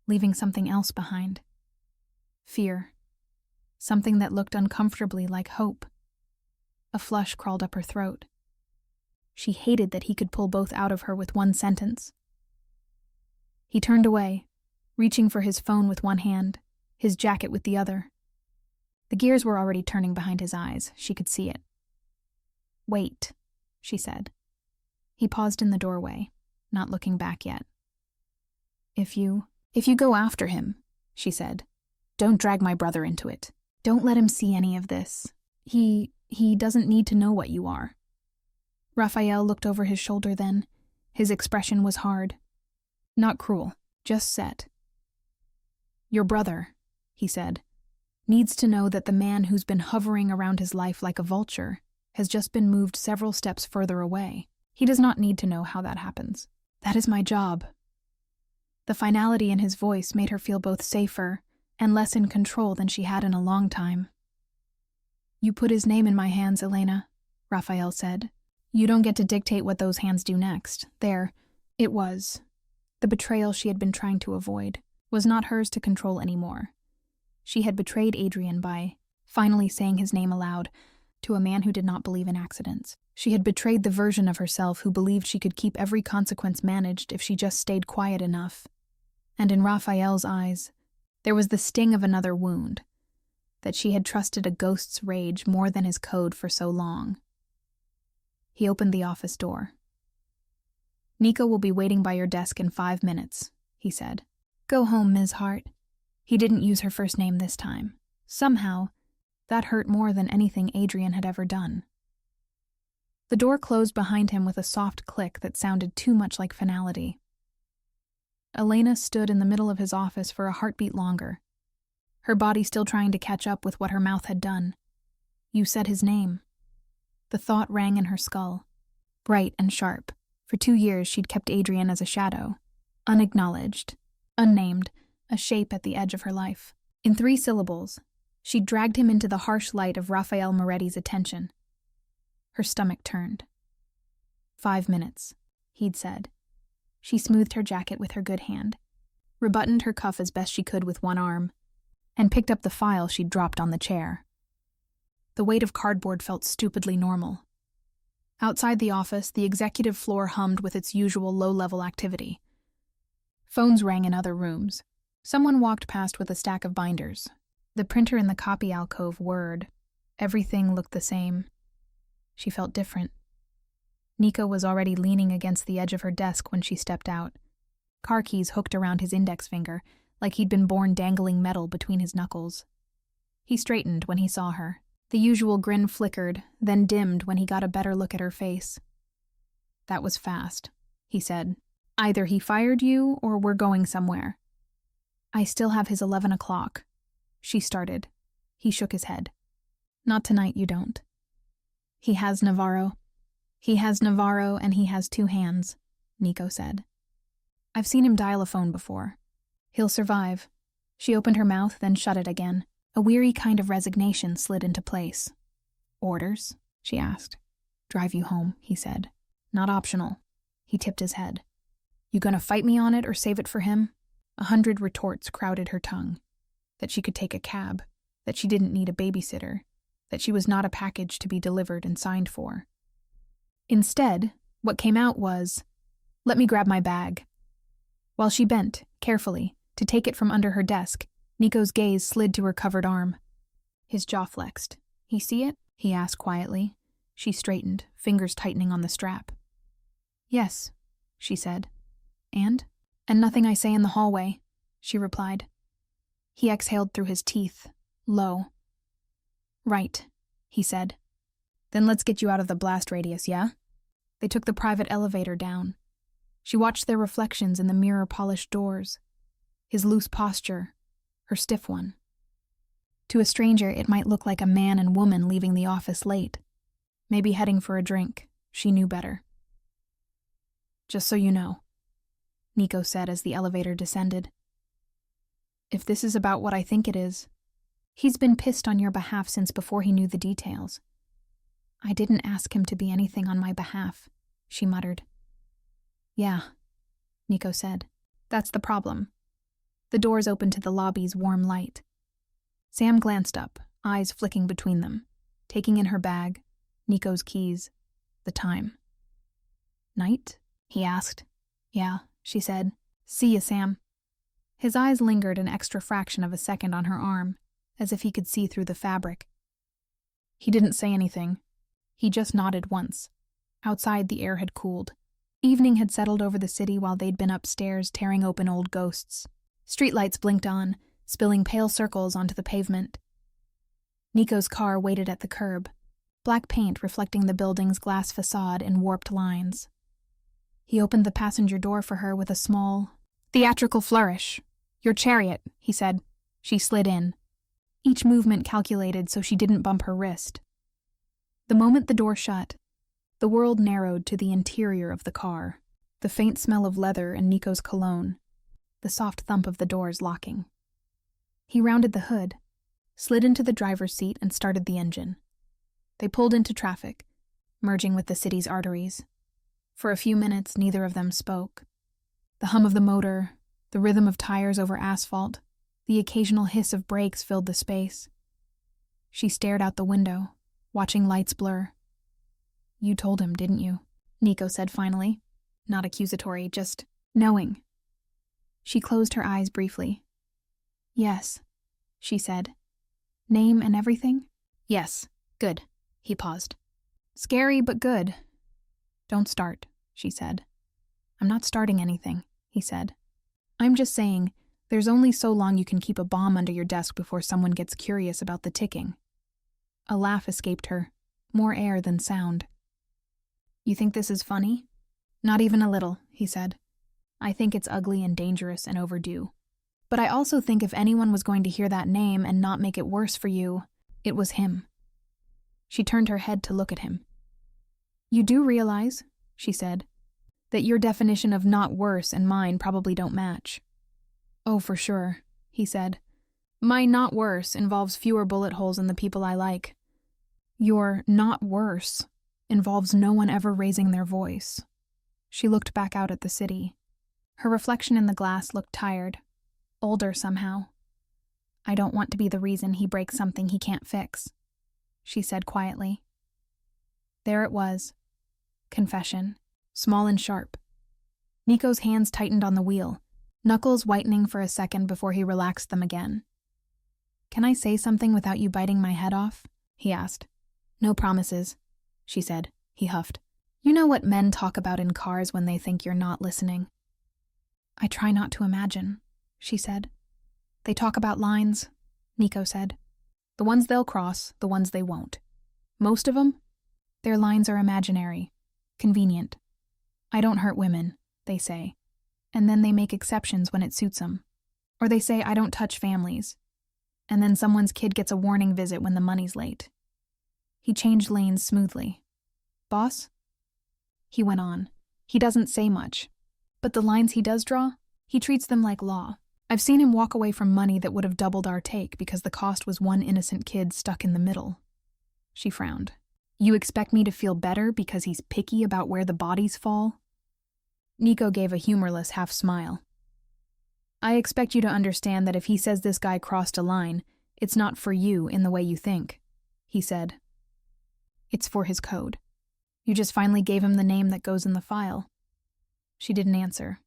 leaving something else behind. Fear. Something that looked uncomfortably like hope. A flush crawled up her throat. She hated that he could pull both out of her with one sentence. He turned away, reaching for his phone with one hand, his jacket with the other. The gears were already turning behind his eyes. She could see it. Wait, she said. He paused in the doorway, not looking back yet. If you go after him, she said, don't drag my brother into it. Don't let him see any of this. He doesn't need to know what you are. Raphael looked over his shoulder then. His expression was hard. Not cruel, just set. Your brother, he said, needs to know that the man who's been hovering around his life like a vulture has just been moved several steps further away. He does not need to know how that happens. That is my job. The finality in his voice made her feel both safer and less in control than she had in a long time. You put his name in my hands, Elena, Raphael said. You don't get to dictate what those hands do next. There, it was. The betrayal she had been trying to avoid was not hers to control anymore. She had betrayed Adrian by finally saying his name aloud, to a man who did not believe in accidents. She had betrayed the version of herself who believed she could keep every consequence managed if she just stayed quiet enough. And in Raphael's eyes, there was the sting of another wound, that she had trusted a ghost's rage more than his code for so long. He opened the office door. "Nico will be waiting by your desk in 5 minutes," he said. "Go home, Ms. Hart." He didn't use her first name this time. Somehow, that hurt more than anything Adrian had ever done. The door closed behind him with a soft click that sounded too much like finality. Elena stood in the middle of his office for a heartbeat longer, her body still trying to catch up with what her mouth had done. You said his name. The thought rang in her skull, bright and sharp. For 2 years she'd kept Adrian as a shadow, unacknowledged, unnamed, a shape at the edge of her life. In 3 syllables, she dragged him into the harsh light of Raphael Moretti's attention. Her stomach turned. 5 minutes, he'd said. She smoothed her jacket with her good hand, rebuttoned her cuff as best she could with one arm, and picked up the file she'd dropped on the chair. The weight of cardboard felt stupidly normal. Outside the office, the executive floor hummed with its usual low-level activity. Phones rang in other rooms. Someone walked past with a stack of binders. The printer in the copy alcove whirred. Everything looked the same. She felt different. Nico was already leaning against the edge of her desk when she stepped out, car keys hooked around his index finger, like he'd been born dangling metal between his knuckles. He straightened when he saw her. The usual grin flickered, then dimmed when he got a better look at her face. "That was fast," he said. "Either he fired you or we're going somewhere." "I still have his 11 o'clock. She started. He shook his head. "Not tonight, you don't." He has Navarro, and he has 2 hands," Nico said. "I've seen him dial a phone before. He'll survive." She opened her mouth, then shut it again. A weary kind of resignation slid into place. "Orders?" she asked. "Drive you home," he said. "Not optional." He tipped his head. "You gonna fight me on it or save it for him?" 100 retorts crowded her tongue. That she could take a cab, that she didn't need a babysitter, that she was not a package to be delivered and signed for. Instead, what came out was, "Let me grab my bag." While she bent, carefully, to take it from under her desk, Nico's gaze slid to her covered arm. His jaw flexed. "You see it?" he asked quietly. She straightened, fingers tightening on the strap. "Yes," she said. "And nothing I say in the hallway," she replied. He exhaled through his teeth, low. "Right," he said. "Then let's get you out of the blast radius, yeah?" They took the private elevator down. She watched their reflections in the mirror-polished doors. His loose posture, her stiff one. To a stranger, it might look like a man and woman leaving the office late, maybe heading for a drink. She knew better. "Just so you know," Nico said as the elevator descended. "If this is about what I think it is, he's been pissed on your behalf since before he knew the details." "I didn't ask him to be anything on my behalf," she muttered. "Yeah," Nico said. "That's the problem." The doors opened to the lobby's warm light. Sam glanced up, eyes flicking between them, taking in her bag, Nico's keys, the time. "Night?" he asked. "Yeah," she said. "See ya, Sam." His eyes lingered an extra fraction of a second on her arm, as if he could see through the fabric. He didn't say anything. He just nodded once. Outside, the air had cooled. Evening had settled over the city while they'd been upstairs tearing open old ghosts. Streetlights blinked on, spilling pale circles onto the pavement. Nico's car waited at the curb, black paint reflecting the building's glass facade in warped lines. He opened the passenger door for her with a small, theatrical flourish. "Your chariot," he said. She slid in, each movement calculated so she didn't bump her wrist. The moment the door shut, the world narrowed to the interior of the car, the faint smell of leather and Nico's cologne, the soft thump of the doors locking. He rounded the hood, slid into the driver's seat and started the engine. They pulled into traffic, merging with the city's arteries. For a few minutes, neither of them spoke. The hum of the motor, the rhythm of tires over asphalt, the occasional hiss of brakes filled the space. She stared out the window, watching lights blur. You told him, didn't you? Nico said finally. Not accusatory, just knowing. She closed her eyes briefly. Yes, she said. Name and everything? Yes. Good. He paused. Scary, but good. Don't start, she said. I'm not starting anything, he said. I'm just saying, there's only so long you can keep a bomb under your desk before someone gets curious about the ticking. A laugh escaped her, more air than sound. You think this is funny? Not even a little, he said. I think it's ugly and dangerous and overdue. But I also think if anyone was going to hear that name and not make it worse for you, it was him. She turned her head to look at him. You do realize, she said, that your definition of not worse and mine probably don't match. Oh, for sure, he said. My not worse involves fewer bullet holes in the people I like. Your not worse involves no one ever raising their voice. She looked back out at the city. Her reflection in the glass looked tired, older somehow. I don't want to be the reason he breaks something he can't fix, she said quietly. There it was. Confession, small and sharp. Nico's hands tightened on the wheel, knuckles whitening for a second before he relaxed them again. Can I say something without you biting my head off? He asked. No promises, she said. He huffed. You know what men talk about in cars when they think you're not listening? I try not to imagine, she said. They talk about lines, Nico said. The ones they'll cross, the ones they won't. Most of them, their lines are imaginary, convenient. I don't hurt women, they say. And then they make exceptions when it suits them. Or they say I don't touch families. And then someone's kid gets a warning visit when the money's late. He changed lanes smoothly. Boss? He went on. He doesn't say much. But the lines he does draw, he treats them like law. I've seen him walk away from money that would have doubled our take because the cost was one innocent kid stuck in the middle. She frowned. You expect me to feel better because he's picky about where the bodies fall? Nico gave a humorless half smile. I expect you to understand that if he says this guy crossed a line, it's not for you in the way you think, he said. It's for his code. You just finally gave him the name that goes in the file. She didn't answer.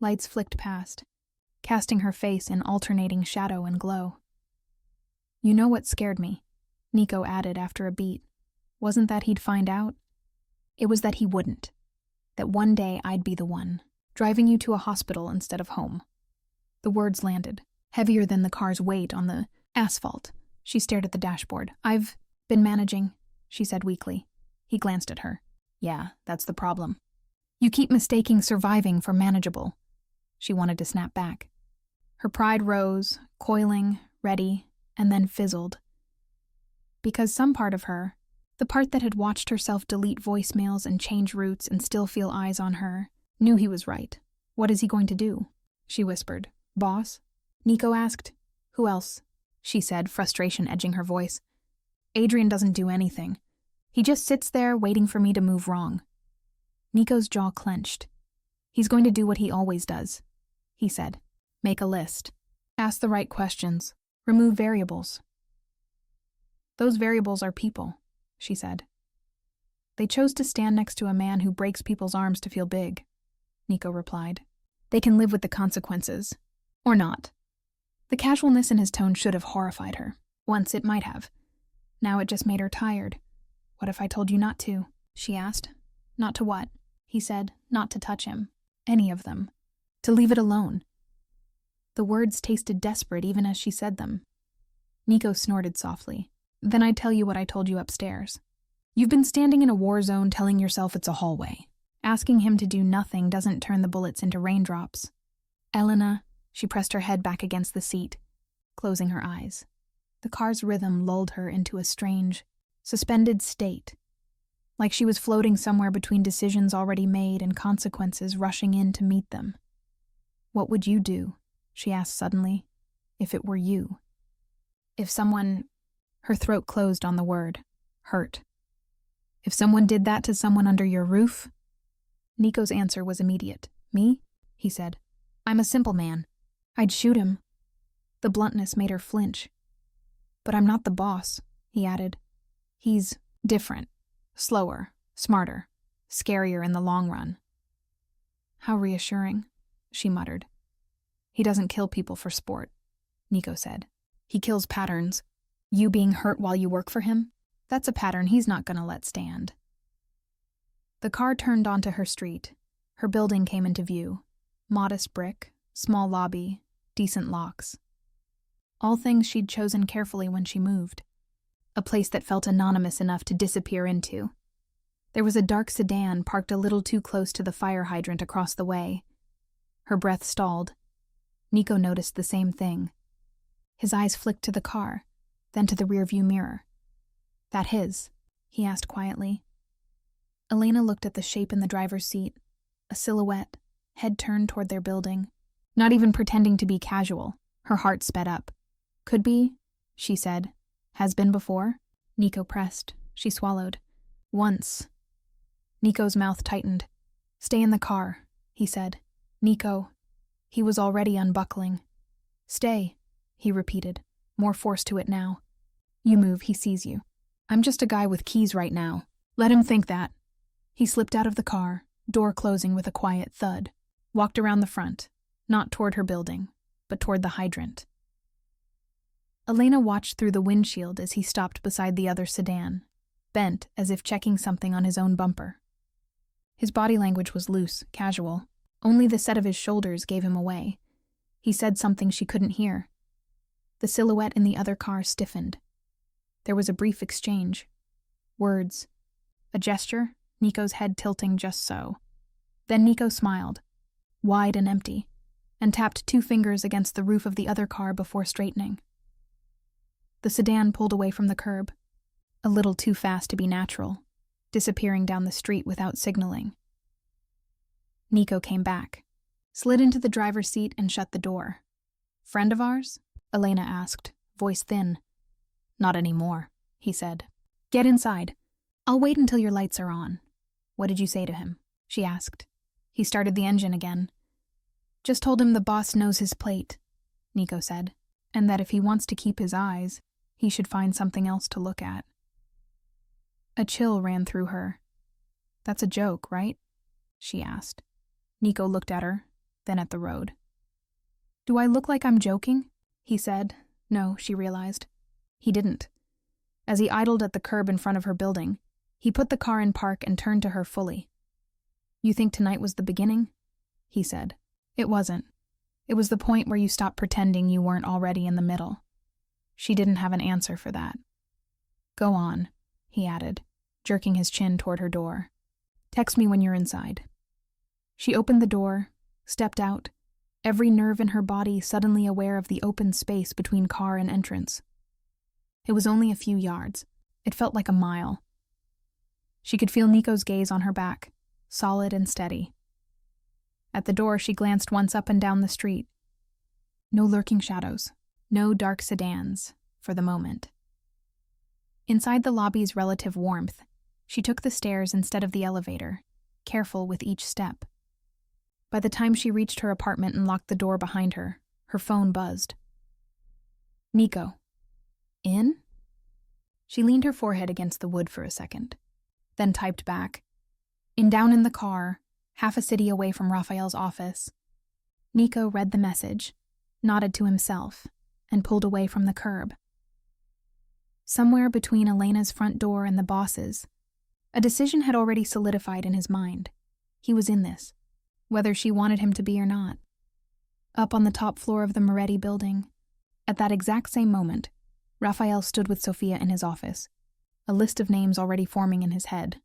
Lights flicked past, casting her face in alternating shadow and glow. You know what scared me, Nico added after a beat. Wasn't that he'd find out? It was that he wouldn't. That one day I'd be the one, driving you to a hospital instead of home. The words landed, heavier than the car's weight on the asphalt. She stared at the dashboard. I've been managing, she said weakly. He glanced at her. Yeah, that's the problem. You keep mistaking surviving for manageable. She wanted to snap back. Her pride rose, coiling, ready, and then fizzled. Because some part of her, the part that had watched herself delete voicemails and change routes and still feel eyes on her, knew he was right. What is he going to do? She whispered. Boss? Nico asked. Who else? She said, frustration edging her voice. Adrian doesn't do anything. He just sits there waiting for me to move wrong. Nico's jaw clenched. He's going to do what he always does, he said. Make a list. Ask the right questions. Remove variables. Those variables are people, she said. They chose to stand next to a man who breaks people's arms to feel big, Nico replied. They can live with the consequences. Or not. The casualness in his tone should have horrified her. Once it might have. Now it just made her tired. What if I told you not to? She asked. Not to what? He said, not to touch him. Any of them. To leave it alone. The words tasted desperate even as she said them. Nico snorted softly. Then I'd tell you what I told you upstairs. You've been standing in a war zone telling yourself it's a hallway. Asking him to do nothing doesn't turn the bullets into raindrops. Elena, she pressed her head back against the seat, closing her eyes. The car's rhythm lulled her into a strange, suspended state, like she was floating somewhere between decisions already made and consequences rushing in to meet them. What would you do, she asked suddenly, if it were you? If someone... Her throat closed on the word, hurt. If someone did that to someone under your roof? Nico's answer was immediate. Me? He said. I'm a simple man. I'd shoot him. The bluntness made her flinch. But I'm not the boss, he added. He's different, slower, smarter, scarier in the long run. How reassuring, she muttered. He doesn't kill people for sport, Nico said. He kills patterns. You being hurt while you work for him? That's a pattern he's not gonna let stand. The car turned onto her street. Her building came into view. Modest brick, small lobby, decent locks. All things she'd chosen carefully when she moved. A place that felt anonymous enough to disappear into. There was a dark sedan parked a little too close to the fire hydrant across the way. Her breath stalled. Nico noticed the same thing. His eyes flicked to the car, then to the rearview mirror. That his? He asked quietly. Elena looked at the shape in the driver's seat, a silhouette, head turned toward their building. Not even pretending to be casual, her heart sped up. Could be, she said. Has been before? Nico pressed. She swallowed. Once. Nico's mouth tightened. Stay in the car, he said. Nico. He was already unbuckling. Stay, he repeated, more force to it now. You move, he sees you. I'm just a guy with keys right now. Let him think that. He slipped out of the car, door closing with a quiet thud, walked around the front, not toward her building, but toward the hydrant. Elena watched through the windshield as he stopped beside the other sedan, bent as if checking something on his own bumper. His body language was loose, casual. Only the set of his shoulders gave him away. He said something she couldn't hear. The silhouette in the other car stiffened. There was a brief exchange. Words. A gesture, Nico's head tilting just so. Then Nico smiled, wide and empty, and tapped 2 fingers against the roof of the other car before straightening. The sedan pulled away from the curb, a little too fast to be natural, disappearing down the street without signaling. Nico came back, slid into the driver's seat and shut the door. Friend of ours? Elena asked, voice thin. Not anymore, he said. Get inside. I'll wait until your lights are on. What did you say to him? She asked. He started the engine again. Just told him the boss knows his plate, Nico said, and that if he wants to keep his eyes, he should find something else to look at. A chill ran through her. That's a joke, right? She asked. Nico looked at her, then at the road. Do I look like I'm joking? He said. No, she realized. He didn't. As he idled at the curb in front of her building, he put the car in park and turned to her fully. You think tonight was the beginning? He said. It wasn't. It was the point where you stopped pretending you weren't already in the middle. She didn't have an answer for that. Go on, he added, jerking his chin toward her door. Text me when you're inside. She opened the door, stepped out, every nerve in her body suddenly aware of the open space between car and entrance. It was only a few yards. It felt like a mile. She could feel Nico's gaze on her back, solid and steady. At the door, she glanced once up and down the street. No lurking shadows, no dark sedans, for the moment. Inside the lobby's relative warmth, she took the stairs instead of the elevator, careful with each step. By the time she reached her apartment and locked the door behind her, her phone buzzed. Nico. In? She leaned her forehead against the wood for a second, then typed back. Down in the car, half a city away from Raphael's office. Nico read the message, nodded to himself, and pulled away from the curb. Somewhere between Elena's front door and the boss's, a decision had already solidified in his mind. He was in this, whether she wanted him to be or not. Up on the top floor of the Moretti building, at that exact same moment, Raphael stood with Sophia in his office, a list of names already forming in his head.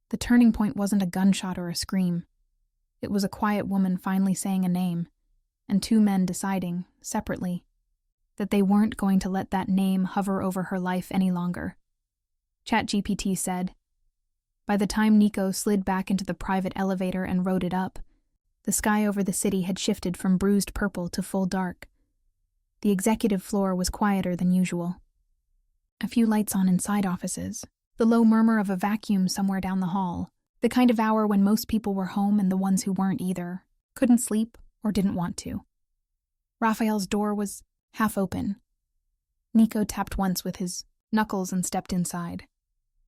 The turning point wasn't a gunshot or a scream. It was a quiet woman finally saying a name, and 2 men deciding, separately, that they weren't going to let that name hover over her life any longer. ChatGPT said. By the time Nico slid back into the private elevator and rode it up, the sky over the city had shifted from bruised purple to full dark. The executive floor was quieter than usual. A few lights on inside offices, the low murmur of a vacuum somewhere down the hall, the kind of hour when most people were home and the ones who weren't either, couldn't sleep or didn't want to. Raphael's door was half open. Nico tapped once with his knuckles, and stepped inside.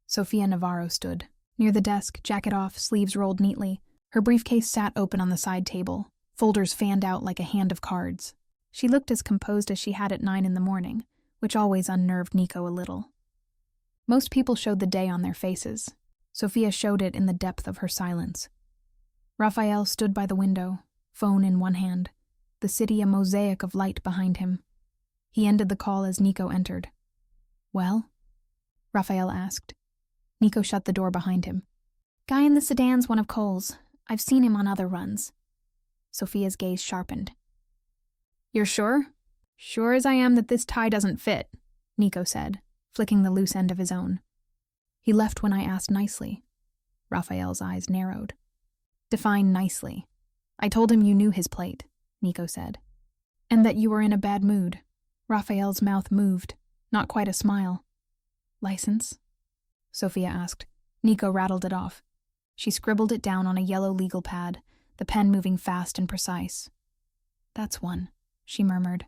Sofia Navarro stood. Near the desk, jacket off, sleeves rolled neatly. Her briefcase sat open on the side table, folders fanned out like a hand of cards. She looked as composed as she had at 9 in the morning, which always unnerved Nico a little. Most people showed the day on their faces. Sofia showed it in the depth of her silence. Raphael stood by the window, phone in one hand, the city a mosaic of light behind him. He ended the call as Nico entered. "Well?" Raphael asked. Nico shut the door behind him. "Guy in the sedan's one of Cole's. I've seen him on other runs." Sophia's gaze sharpened. "You're sure?" "Sure as I am that this tie doesn't fit," Nico said, flicking the loose end of his own. "He left when I asked nicely." Raphael's eyes narrowed. "Define nicely." "I told him you knew his plate," Nico said. "And that you were in a bad mood." Raphael's mouth moved, not quite a smile. "License?" Sofia asked. Nico rattled it off. She scribbled it down on a yellow legal pad, the pen moving fast and precise. "That's one," she murmured.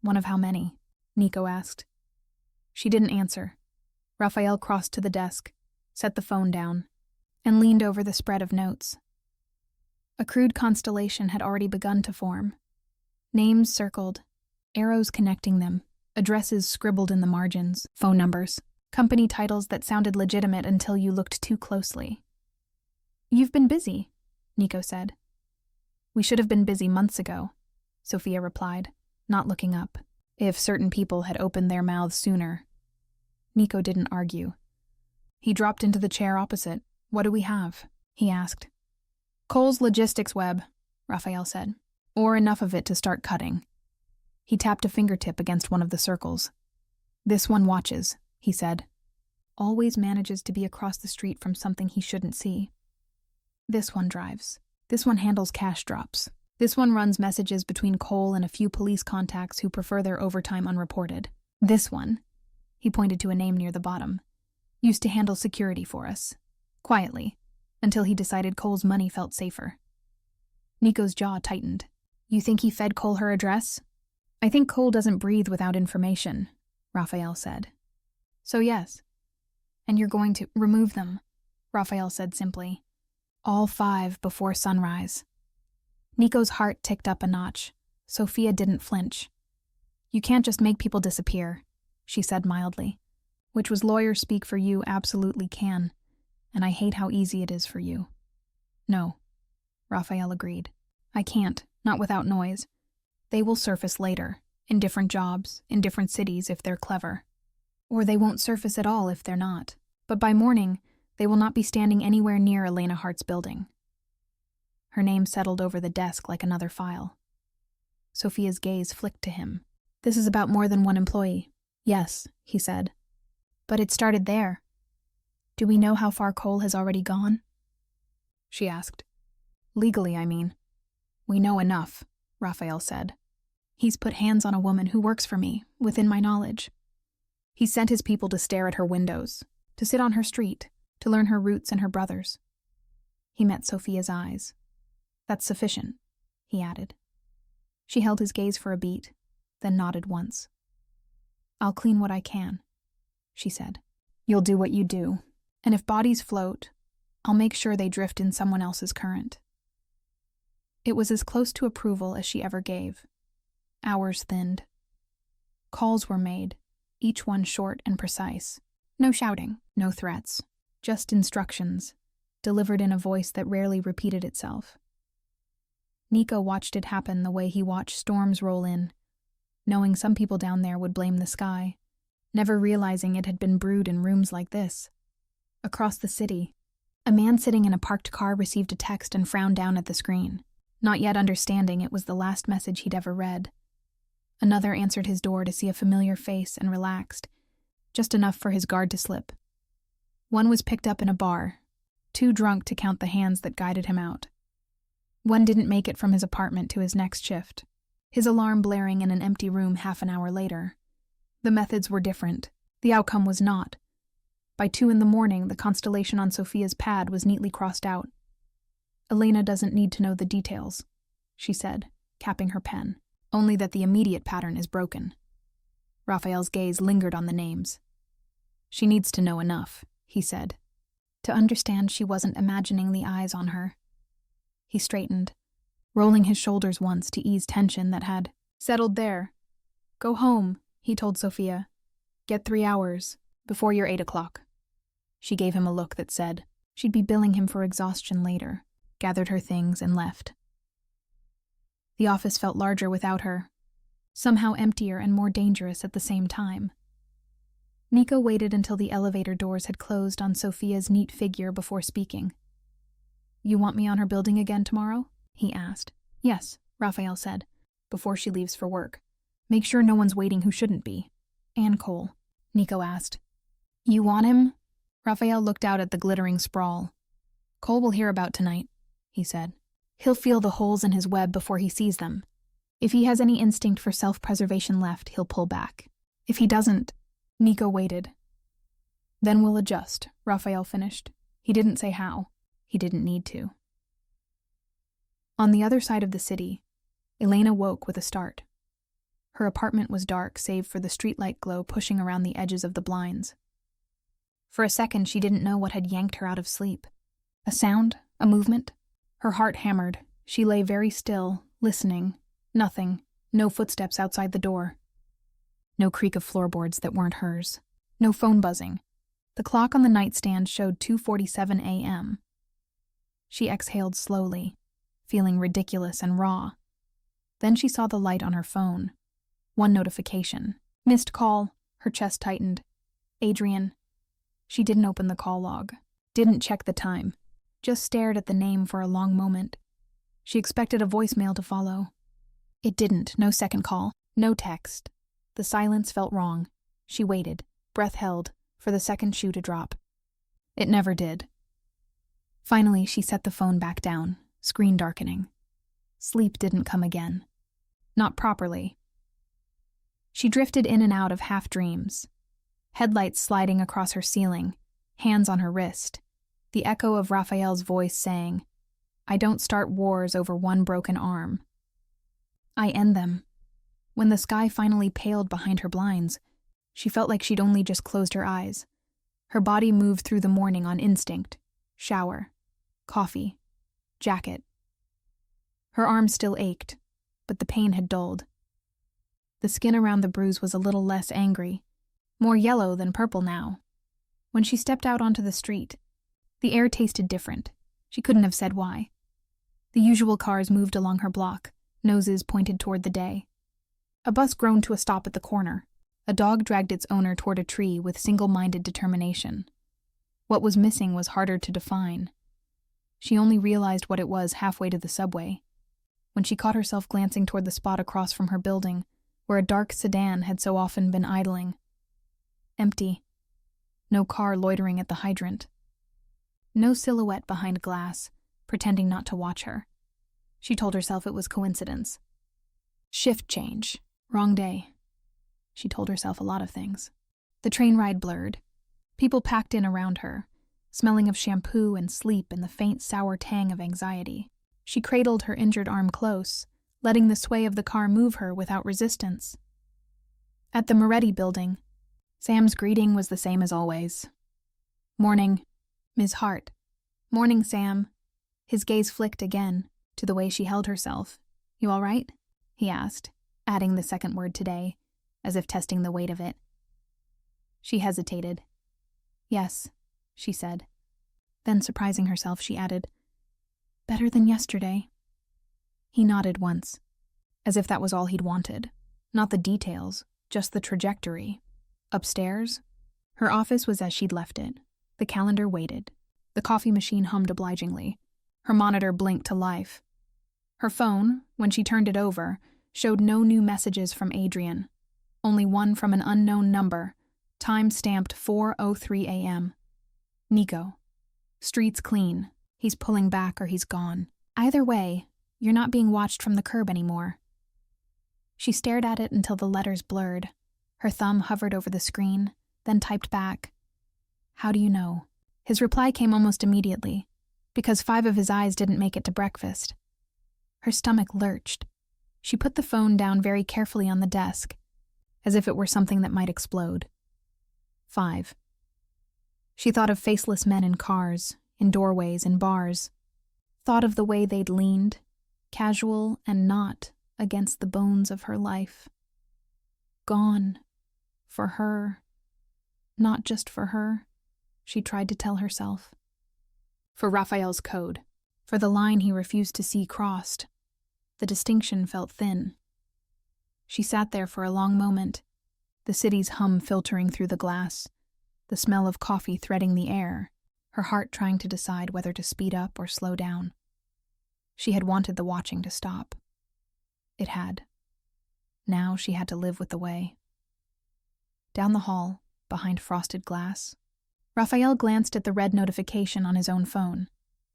"One of how many?" Nico asked. She didn't answer. Raphael crossed to the desk, set the phone down, and leaned over the spread of notes. A crude constellation had already begun to form. Names circled, arrows connecting them, addresses scribbled in the margins, phone numbers, company titles that sounded legitimate until you looked too closely. "You've been busy," Nico said. "We should have been busy months ago," Sofia replied, not looking up. "If certain people had opened their mouths sooner." Nico didn't argue. He dropped into the chair opposite. "What do we have?" he asked. "Cole's logistics web," Raphael said. "Or enough of it to start cutting." He tapped a fingertip against one of the circles. "This one watches," he said. "Always manages to be across the street from something he shouldn't see. This one drives. This one handles cash drops. This one runs messages between Cole and a few police contacts who prefer their overtime unreported. This one," he pointed to a name near the bottom, "used to handle security for us. Quietly, until he decided Cole's money felt safer." Nico's jaw tightened. "You think he fed Cole her address?" "I think Cole doesn't breathe without information," Raphael said. "So yes." "And you're going to remove them," Raphael said simply. "All 5 before sunrise." Nico's heart ticked up a notch. Sofia didn't flinch. "You can't just make people disappear," she said mildly. "Which was lawyer speak for you absolutely can, and I hate how easy it is for you." "No," Raphael agreed. "I can't, not without noise. They will surface later, in different jobs, in different cities if they're clever. Or they won't surface at all if they're not. But by morning, they will not be standing anywhere near Elena Hart's building." Her name settled over the desk like another file. Sofia's gaze flicked to him. "This is about more than one employee." "Yes," he said. "But it started there. Do we know how far Cole has already gone?" she asked. "Legally, I mean." "We know enough," Raphael said. "He's put hands on a woman who works for me, within my knowledge. He sent his people to stare at her windows, to sit on her street, to learn her roots and her brother's." He met Sofia's eyes. "That's sufficient," he added. She held his gaze for a beat, then nodded once. "I'll clean what I can," she said. "You'll do what you do, and if bodies float, I'll make sure they drift in someone else's current." It was as close to approval as she ever gave. Hours thinned. Calls were made, each one short and precise. No shouting, no threats, just instructions, delivered in a voice that rarely repeated itself. Nico watched it happen the way he watched storms roll in, knowing some people down there would blame the sky, never realizing it had been brewed in rooms like this. Across the city, a man sitting in a parked car received a text and frowned down at the screen, not yet understanding it was the last message he'd ever read. Another answered his door to see a familiar face and relaxed, just enough for his guard to slip. One was picked up in a bar, too drunk to count the hands that guided him out. One didn't make it from his apartment to his next shift, his alarm blaring in an empty room half an hour later. The methods were different. The outcome was not. By 2 a.m, the constellation on Sofia's pad was neatly crossed out. "Elena doesn't need to know the details," she said, capping her pen, "only that the immediate pattern is broken." Raphael's gaze lingered on the names. She needs to know enough, he said, to understand she wasn't imagining the eyes on her. He straightened, rolling his shoulders once to ease tension that had settled there. Go home, he told Sophia. Get 3 hours, before your 8 o'clock. She gave him a look that said she'd be billing him for exhaustion later, gathered her things, and left. The office felt larger without her, somehow emptier and more dangerous at the same time. Nico waited until the elevator doors had closed on Sophia's neat figure before speaking. You want me on her building again tomorrow? He asked. Yes, Raphael said, before she leaves for work. Make sure no one's waiting who shouldn't be. And Cole, Nico asked. You want him? Raphael looked out at the glittering sprawl. Cole will hear about tonight, he said. He'll feel the holes in his web before he sees them. If he has any instinct for self-preservation left, he'll pull back. If he doesn't, Nico waited. Then we'll adjust, Raphael finished. He didn't say how. He didn't need to. On the other side of the city, Elena woke with a start. Her apartment was dark save for the streetlight glow pushing around the edges of the blinds. For a second, she didn't know what had yanked her out of sleep. A sound? A movement? Her heart hammered. She lay very still, listening. Nothing. No footsteps outside the door. No creak of floorboards that weren't hers. No phone buzzing. The clock on the nightstand showed 2:47 a.m. She exhaled slowly, feeling ridiculous and raw. Then she saw the light on her phone. One notification. Missed call. Her chest tightened. Adrian. She didn't open the call log. Didn't check the time. Just stared at the name for a long moment. She expected a voicemail to follow. It didn't. No second call. No text. The silence felt wrong. She waited, breath held, for the second shoe to drop. It never did. Finally, she set the phone back down, screen darkening. Sleep didn't come again. Not properly. She drifted in and out of half-dreams. Headlights sliding across her ceiling, hands on her wrist. The echo of Raphael's voice saying, I don't start wars over one broken arm. I end them. When the sky finally paled behind her blinds, she felt like she'd only just closed her eyes. Her body moved through the morning on instinct. Shower. Coffee. Jacket. Her arm still ached, but the pain had dulled. The skin around the bruise was a little less angry, more yellow than purple now. When she stepped out onto the street, the air tasted different. She couldn't have said why. The usual cars moved along her block, noses pointed toward the day. A bus groaned to a stop at the corner. A dog dragged its owner toward a tree with single-minded determination. What was missing was harder to define. She only realized what it was halfway to the subway, when she caught herself glancing toward the spot across from her building, where a dark sedan had so often been idling. Empty. No car loitering at the hydrant. No silhouette behind glass, pretending not to watch her. She told herself it was coincidence. Shift change. Wrong day. She told herself a lot of things. The train ride blurred. People packed in around her, smelling of shampoo and sleep and the faint sour tang of anxiety. She cradled her injured arm close, letting the sway of the car move her without resistance. At the Moretti building, Sam's greeting was the same as always. Morning, Ms. Hart. Morning, Sam. His gaze flicked again, to the way she held herself. You all right? He asked, adding the second word today, as if testing the weight of it. She hesitated. Yes, she said. Then, surprising herself, she added, better than yesterday. He nodded once, as if that was all he'd wanted. Not the details, just the trajectory. Upstairs, her office was as she'd left it. The calendar waited. The coffee machine hummed obligingly. Her monitor blinked to life. Her phone, when she turned it over, showed no new messages from Adrian. Only one from an unknown number, time-stamped 4:03 a.m. Nico. Streets clean. He's pulling back or he's gone. Either way, you're not being watched from the curb anymore. She stared at it until the letters blurred. Her thumb hovered over the screen, then typed back. How do you know? His reply came almost immediately, because 5 of his eyes didn't make it to breakfast. Her stomach lurched. She put the phone down very carefully on the desk, as if it were something that might explode. 5. She thought of faceless men in cars, in doorways, in bars. Thought of the way they'd leaned, casual and not, against the bones of her life. Gone. For her. Not just for her, she tried to tell herself. For Raphael's code. For the line he refused to see crossed. The distinction felt thin. She sat there for a long moment, the city's hum filtering through the glass, the smell of coffee threading the air, her heart trying to decide whether to speed up or slow down. She had wanted the watching to stop. It had. Now she had to live with the way. Down the hall, behind frosted glass, Raphael glanced at the red notification on his own phone,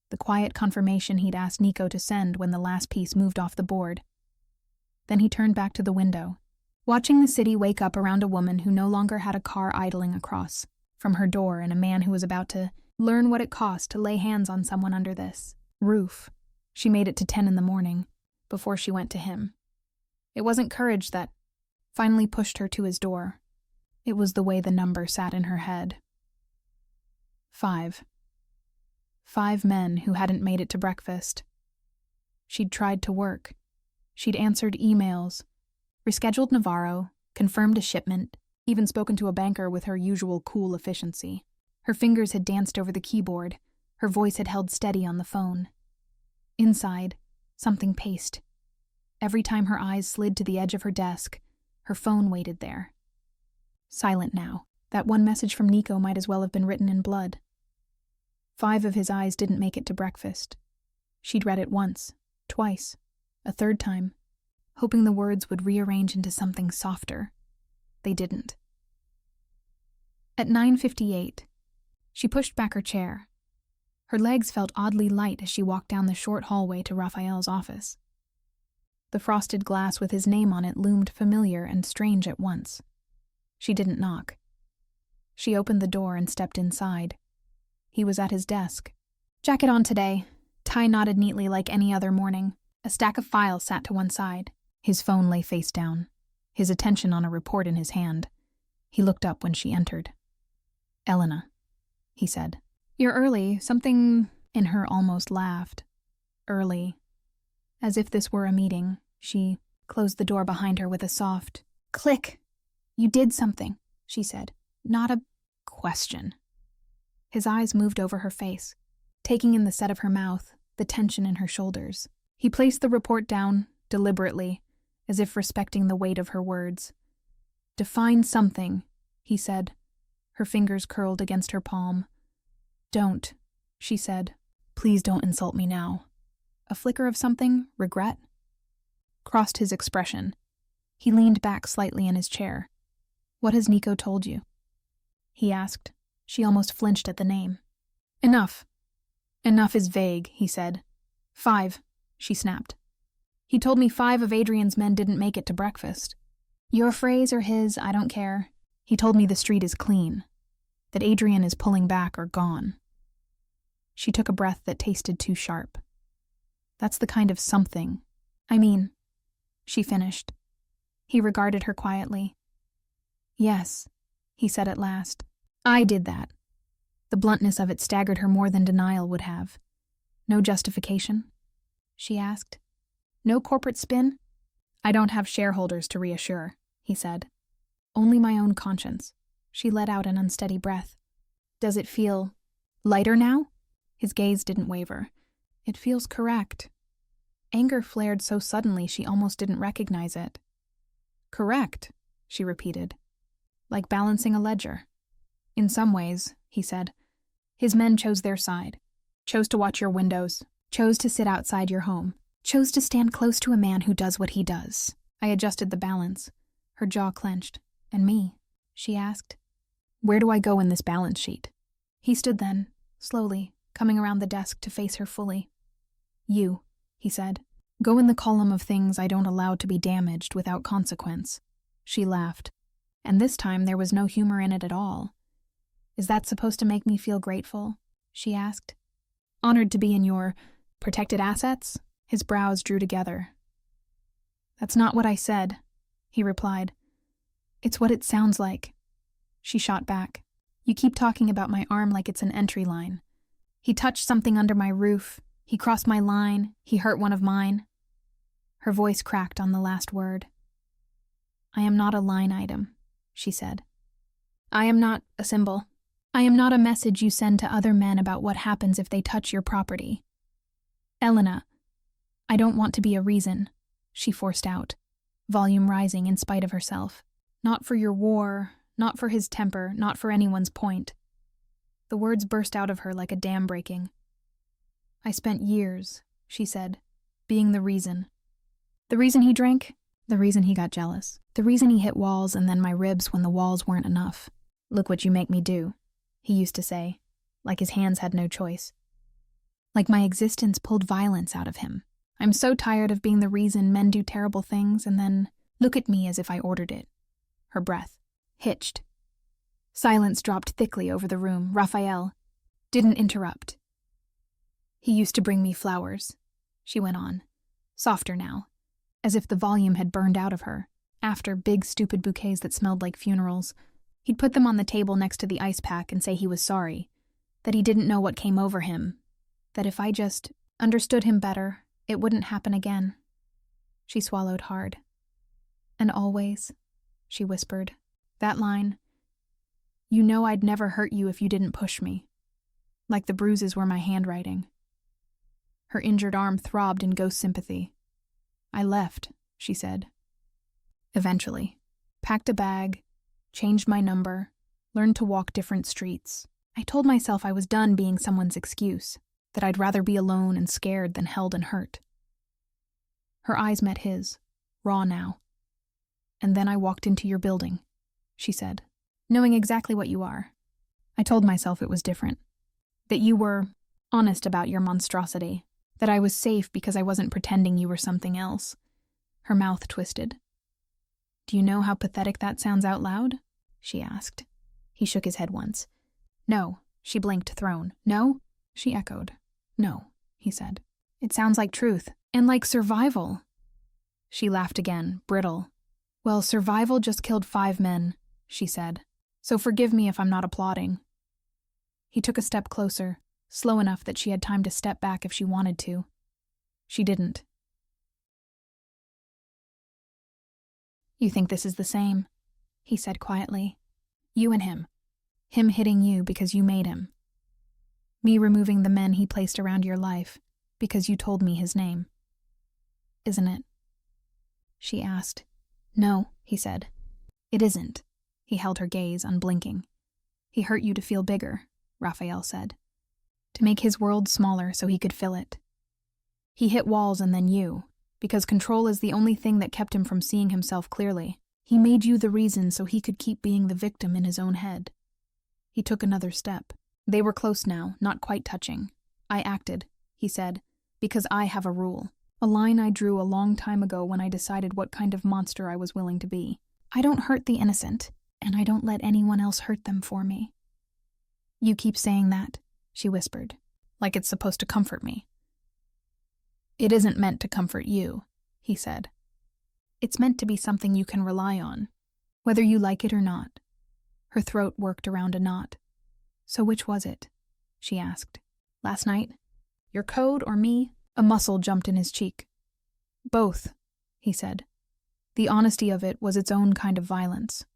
the quiet confirmation he'd asked Nico to send when the last piece moved off the board. Then he turned back to the window, watching the city wake up around a woman who no longer had a car idling across from her door and a man who was about to learn what it cost to lay hands on someone under this roof. She made it to 10 in the morning before she went to him. It wasn't courage that finally pushed her to his door. It was the way the number sat in her head. 5. 5 men who hadn't made it to breakfast. She'd tried to work. She'd answered emails, rescheduled Navarro, confirmed a shipment, even spoken to a banker with her usual cool efficiency. Her fingers had danced over the keyboard. Her voice had held steady on the phone. Inside, something paced. Every time her eyes slid to the edge of her desk, her phone waited there. Silent now. That one message from Nico might as well have been written in blood. 5 of his eyes didn't make it to breakfast. She'd read it once, twice, a third time, hoping the words would rearrange into something softer. They didn't. At 9:58, she pushed back her chair. Her legs felt oddly light as she walked down the short hallway to Raphael's office. The frosted glass with his name on it loomed familiar and strange at once. She didn't knock. She opened the door and stepped inside. He was at his desk. Jacket on today, tie knotted neatly like any other morning. A stack of files sat to one side. His phone lay face down, his attention on a report in his hand. He looked up when she entered. "Elena," he said. "You're early. Something..." In her almost laughed. Early. As if this were a meeting, she closed the door behind her with a soft click. "You did something," she said. "Not a question." His eyes moved over her face, taking in the set of her mouth, the tension in her shoulders. He placed the report down, deliberately, as if respecting the weight of her words. "Define something," he said. Her fingers curled against her palm. "Don't," she said. "Please don't insult me now." A flicker of something, regret, crossed his expression. He leaned back slightly in his chair. "What has Nico told you?" he asked. She almost flinched at the name. "Enough. Enough is vague," he said. 5, she snapped. "He told me 5 of Adrian's men didn't make it to breakfast. Your phrase or his, I don't care. He told me the street is clean, that Adrian is pulling back or gone." She took a breath that tasted too sharp. "That's the kind of something. I mean," she finished. He regarded her quietly. "Yes," he said at last. "I did that." The bluntness of it staggered her more than denial would have. "No justification?" she asked. "No corporate spin?" "I don't have shareholders to reassure," he said. "Only my own conscience." She let out an unsteady breath. "Does it feel lighter now?" His gaze didn't waver. "It feels correct." Anger flared so suddenly she almost didn't recognize it. "Correct," she repeated. "Like balancing a ledger." "In some ways," he said. "His men chose their side, chose to watch your windows, chose to sit outside your home, chose to stand close to a man who does what he does." I adjusted the balance. Her jaw clenched. "And me?" she asked. "Where do I go in this balance sheet?" He stood then, slowly, coming around the desk to face her fully. "You," he said. "Go in the column of things I don't allow to be damaged without consequence." She laughed. And this time there was no humor in it at all. "Is that supposed to make me feel grateful?" she asked. "Honored to be in your protected assets?" His brows drew together. "That's not what I said," he replied. "It's what it sounds like." She shot back. You keep talking about my arm like it's an entry line. He touched something under my roof. He crossed my line. He hurt one of mine. Her voice cracked on the last word. I am not a line item, she said. I am not a symbol. I am not a message you send to other men about what happens if they touch your property. Elena, I don't want to be a reason, she forced out, volume rising in spite of herself. Not for your war, not for his temper, not for anyone's point. The words burst out of her like a dam breaking. I spent years, she said, being the reason. The reason he drank, the reason he got jealous, the reason he hit walls and then my ribs when the walls weren't enough. Look what you make me do, he used to say, like his hands had no choice. Like my existence pulled violence out of him. I'm so tired of being the reason men do terrible things and then look at me as if I ordered it. Her breath hitched. Silence dropped thickly over the room. Raphael didn't interrupt. He used to bring me flowers, she went on, softer now, as if the volume had burned out of her. After big, stupid bouquets that smelled like funerals, he'd put them on the table next to the ice pack and say he was sorry, that he didn't know what came over him, that if I just understood him better, it wouldn't happen again. She swallowed hard. And always, she whispered, that line, you know I'd never hurt you if you didn't push me. Like the bruises were my handwriting. Her injured arm throbbed in ghost sympathy. I left, she said. Eventually. Packed a bag, changed my number, learned to walk different streets. I told myself I was done being someone's excuse, that I'd rather be alone and scared than held and hurt. Her eyes met his, raw now. And then I walked into your building, she said, knowing exactly what you are. I told myself it was different, that you were honest about your monstrosity, that I was safe because I wasn't pretending you were something else. Her mouth twisted. Do you know how pathetic that sounds out loud? She asked. He shook his head once. No, she blinked, thrown. No? She echoed. No, he said. It sounds like truth, and like survival. She laughed again, brittle. Well, survival just killed 5 men, she said. So forgive me if I'm not applauding. He took a step closer, slow enough that she had time to step back if she wanted to. She didn't. You think this is the same, he said quietly. You and him. Him hitting you because you made him. Me removing the men he placed around your life because you told me his name. Isn't it? She asked. No, he said. It isn't. He held her gaze, unblinking. He hurt you to feel bigger, Raphael said. To make his world smaller so he could fill it. He hit walls and then you, because control is the only thing that kept him from seeing himself clearly. He made you the reason so he could keep being the victim in his own head. He took another step. They were close now, not quite touching. I acted, he said, because I have a rule. A line I drew a long time ago when I decided what kind of monster I was willing to be. I don't hurt the innocent, and I don't let anyone else hurt them for me. You keep saying that, she whispered, like it's supposed to comfort me. It isn't meant to comfort you, he said. It's meant to be something you can rely on, whether you like it or not. Her throat worked around a knot. So which was it? She asked. Last night? Your code or me? A muscle jumped in his cheek. Both, he said. The honesty of it was its own kind of violence.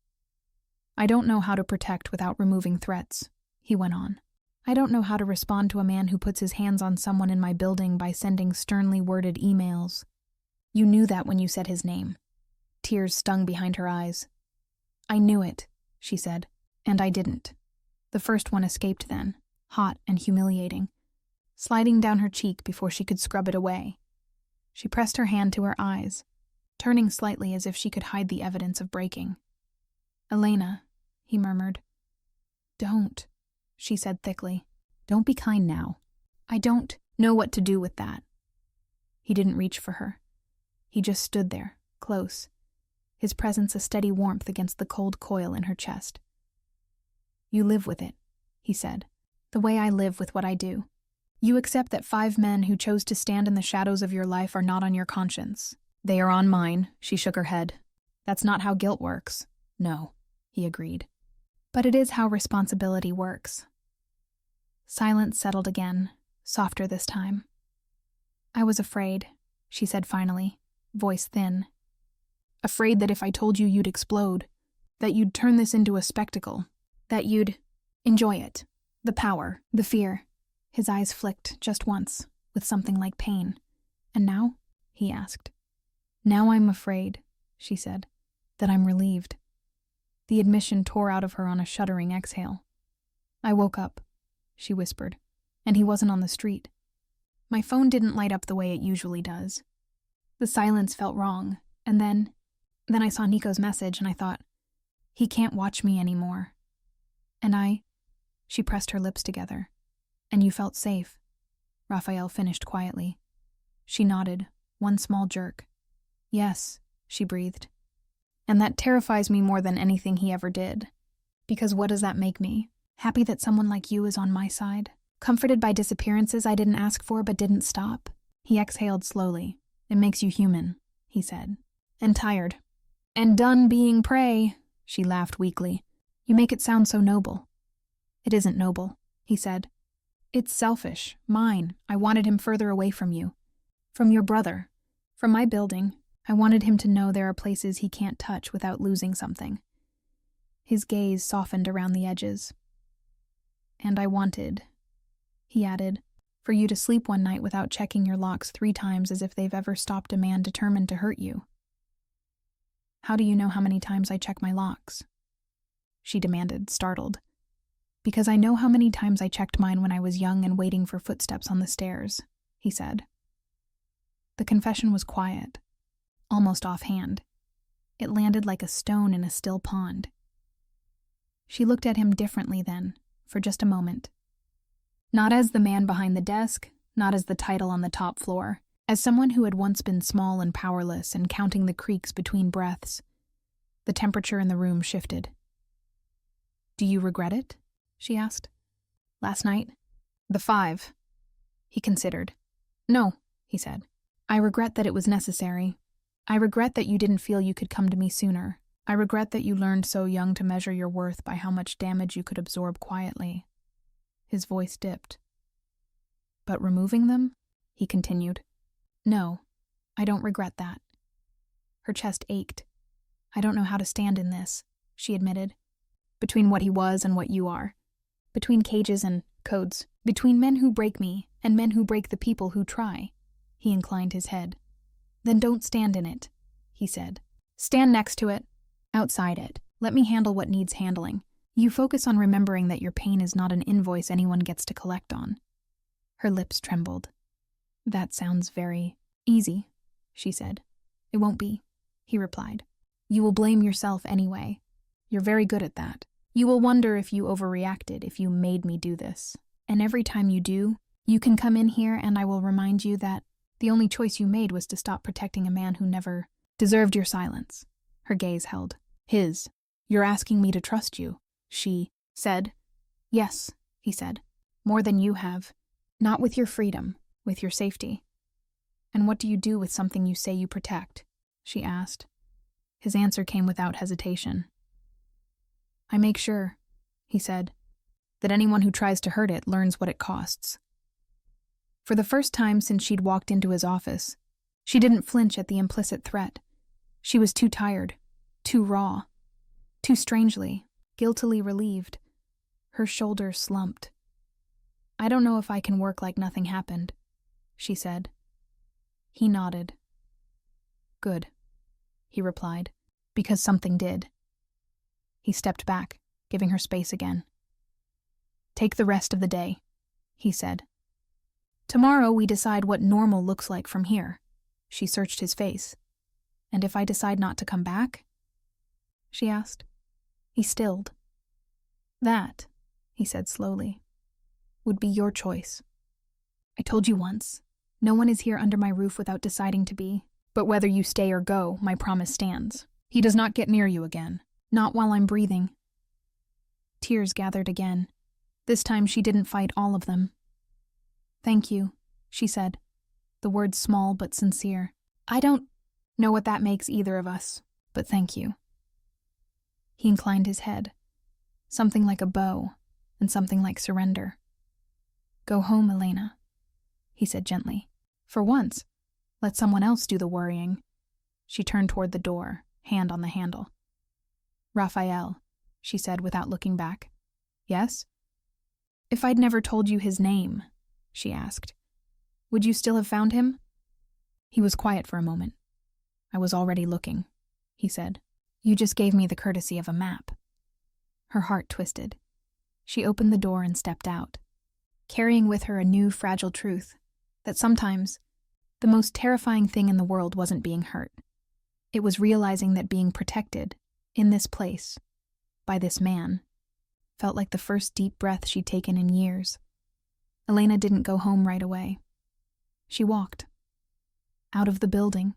I don't know how to protect without removing threats, he went on. I don't know how to respond to a man who puts his hands on someone in my building by sending sternly worded emails. You knew that when you said his name. Tears stung behind her eyes. I knew it, she said, and I didn't. The first one escaped then, hot and humiliating, sliding down her cheek before she could scrub it away. She pressed her hand to her eyes, turning slightly as if she could hide the evidence of breaking. Elena, he murmured. Don't, she said thickly. Don't be kind now. I don't know what to do with that. He didn't reach for her. He just stood there, close, his presence a steady warmth against the cold coil in her chest. You live with it, he said, the way I live with what I do. You accept that 5 men who chose to stand in the shadows of your life are not on your conscience. They are on mine, she shook her head. That's not how guilt works. No, he agreed. But it is how responsibility works. Silence settled again, softer this time. I was afraid, she said finally, voice thin. Afraid that if I told you you'd explode, that you'd turn this into a spectacle, that you'd enjoy it, the power, the fear. His eyes flicked just once, with something like pain. And now? He asked. Now I'm afraid, she said, that I'm relieved. The admission tore out of her on a shuddering exhale. I woke up, she whispered, and he wasn't on the street. My phone didn't light up the way it usually does. The silence felt wrong, and then I saw Nico's message and I thought, he can't watch me anymore. And she pressed her lips together. And you felt safe, Raphael finished quietly. She nodded, one small jerk. Yes, she breathed. And that terrifies me more than anything he ever did. Because what does that make me? Happy that someone like you is on my side? Comforted by disappearances I didn't ask for but didn't stop? He exhaled slowly. It makes you human, he said. And tired. And done being prey, she laughed weakly. You make it sound so noble. It isn't noble, he said. It's selfish, mine. I wanted him further away from you. From your brother. From my building. I wanted him to know there are places he can't touch without losing something. His gaze softened around the edges. And I wanted, he added, for you to sleep one night without checking your locks 3 times as if they've ever stopped a man determined to hurt you. How do you know how many times I check my locks? She demanded, startled. Because I know how many times I checked mine when I was young and waiting for footsteps on the stairs, he said. The confession was quiet, almost offhand. It landed like a stone in a still pond. She looked at him differently then, for just a moment. Not as the man behind the desk, not as the title on the top floor, as someone who had once been small and powerless and counting the creaks between breaths. The temperature in the room shifted. Do you regret it? She asked. Last night? The 5. He considered. No, he said. I regret that it was necessary. I regret that you didn't feel you could come to me sooner. I regret that you learned so young to measure your worth by how much damage you could absorb quietly. His voice dipped. But removing them? He continued. No, I don't regret that. Her chest ached. I don't know how to stand in this, she admitted. Between what he was and what you are. Between cages and codes. Between men who break me and men who break the people who try. He inclined his head. Then don't stand in it, he said. Stand next to it. Outside it. Let me handle what needs handling. You focus on remembering that your pain is not an invoice anyone gets to collect on. Her lips trembled. That sounds very easy, she said. It won't be, he replied. You will blame yourself anyway. You're very good at that. You will wonder if you overreacted, if you made me do this. And every time you do, you can come in here and I will remind you that the only choice you made was to stop protecting a man who never deserved your silence. Her gaze held. His. You're asking me to trust you, she said. Yes, he said. More than you have. Not with your freedom, with your safety. And what do you do with something you say you protect? She asked. His answer came without hesitation. I make sure, he said, that anyone who tries to hurt it learns what it costs. For the first time since she'd walked into his office, she didn't flinch at the implicit threat. She was too tired, too raw, too strangely, guiltily relieved. Her shoulders slumped. I don't know if I can work like nothing happened, she said. He nodded. Good, he replied, because something did. He stepped back, giving her space again. Take the rest of the day, he said. Tomorrow we decide what normal looks like from here. She searched his face. And if I decide not to come back? She asked. He stilled. That, he said slowly, would be your choice. I told you once, no one is here under my roof without deciding to be. But whether you stay or go, my promise stands. He does not get near you again. Not while I'm breathing. Tears gathered again. This time she didn't fight all of them. Thank you, she said, the words small but sincere. I don't know what that makes either of us, but thank you. He inclined his head. something like a bow, and something like surrender. "Go home, Elena," he said gently. "For once, let someone else do the worrying." She turned toward the door, hand on the handle. "Raphael," she said without looking back. "Yes?" "If I'd never told you his name," she asked, "would you still have found him?" He was quiet for a moment. "I was already looking," he said. "You just gave me the courtesy of a map." Her heart twisted. She opened the door and stepped out, carrying with her a new fragile truth, that sometimes the most terrifying thing in the world wasn't being hurt. It was realizing that being protected, in this place, by this man, felt like the first deep breath she'd taken in years. Elena didn't go home right away. She walked. Out of the building,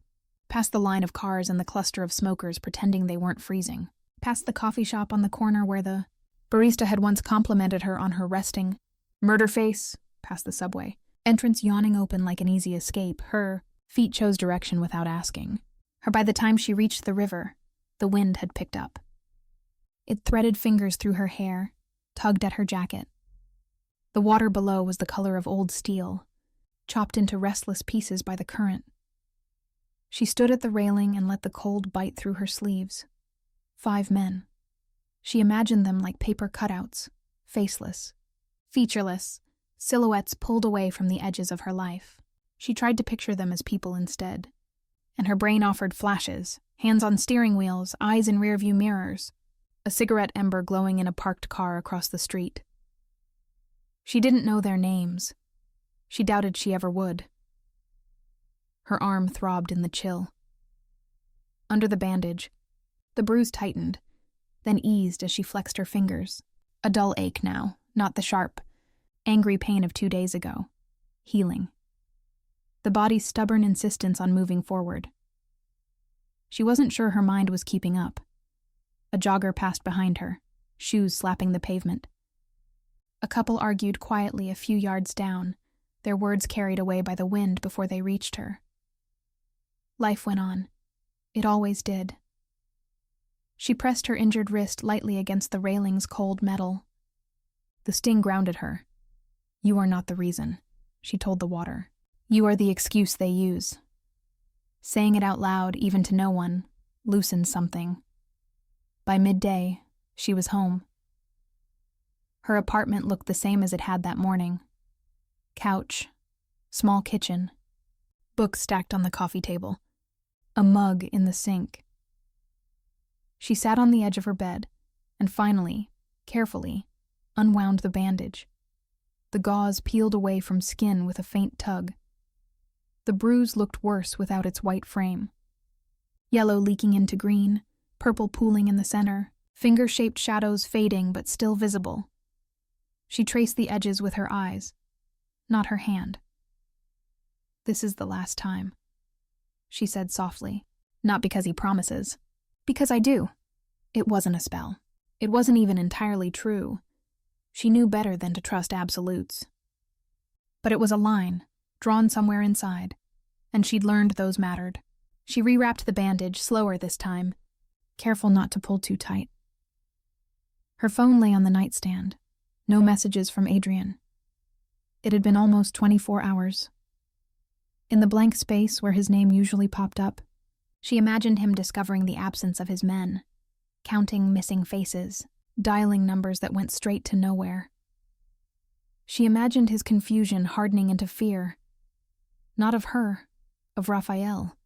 past the line of cars and the cluster of smokers pretending they weren't freezing, past the coffee shop on the corner where the barista had once complimented her on her resting murder face, past the subway, entrance yawning open like an easy escape. Her feet chose direction without asking. By the time she reached the river, the wind had picked up. It threaded fingers through her hair, tugged at her jacket. The water below was the color of old steel, chopped into restless pieces by the current. She stood at the railing and let the cold bite through her sleeves. 5 men. She imagined them like paper cutouts, faceless, featureless, silhouettes pulled away from the edges of her life. She tried to picture them as people instead, and her brain offered flashes, hands on steering wheels, eyes in rearview mirrors, a cigarette ember glowing in a parked car across the street. She didn't know their names. She doubted she ever would. Her arm throbbed in the chill. Under the bandage, the bruise tightened, then eased as she flexed her fingers. A dull ache now, not the sharp, angry pain of 2 days ago. Healing. The body's stubborn insistence on moving forward. She wasn't sure her mind was keeping up. A jogger passed behind her, shoes slapping the pavement. A couple argued quietly a few yards down, their words carried away by the wind before they reached her. Life went on. It always did. She pressed her injured wrist lightly against the railing's cold metal. The sting grounded her. "You are not the reason," she told the water. "You are the excuse they use." Saying it out loud, even to no one, loosened something. By midday, she was home. Her apartment looked the same as it had that morning. Couch, small kitchen, books stacked on the coffee table, a mug in the sink. She sat on the edge of her bed and finally, carefully, unwound the bandage. The gauze peeled away from skin with a faint tug. The bruise looked worse without its white frame. Yellow leaking into green, purple pooling in the center, finger-shaped shadows fading but still visible. She traced the edges with her eyes, not her hand. "This is the last time," she said softly. "Not because he promises. Because I do." It wasn't a spell. It wasn't even entirely true. She knew better than to trust absolutes. But it was a line, drawn somewhere inside, and she'd learned those mattered. She rewrapped the bandage, slower this time, careful not to pull too tight. Her phone lay on the nightstand. No messages from Adrian. It had been almost 24 hours. In the blank space where his name usually popped up, she imagined him discovering the absence of his men, counting missing faces, dialing numbers that went straight to nowhere. She imagined his confusion hardening into fear. Not of her, of Raphael.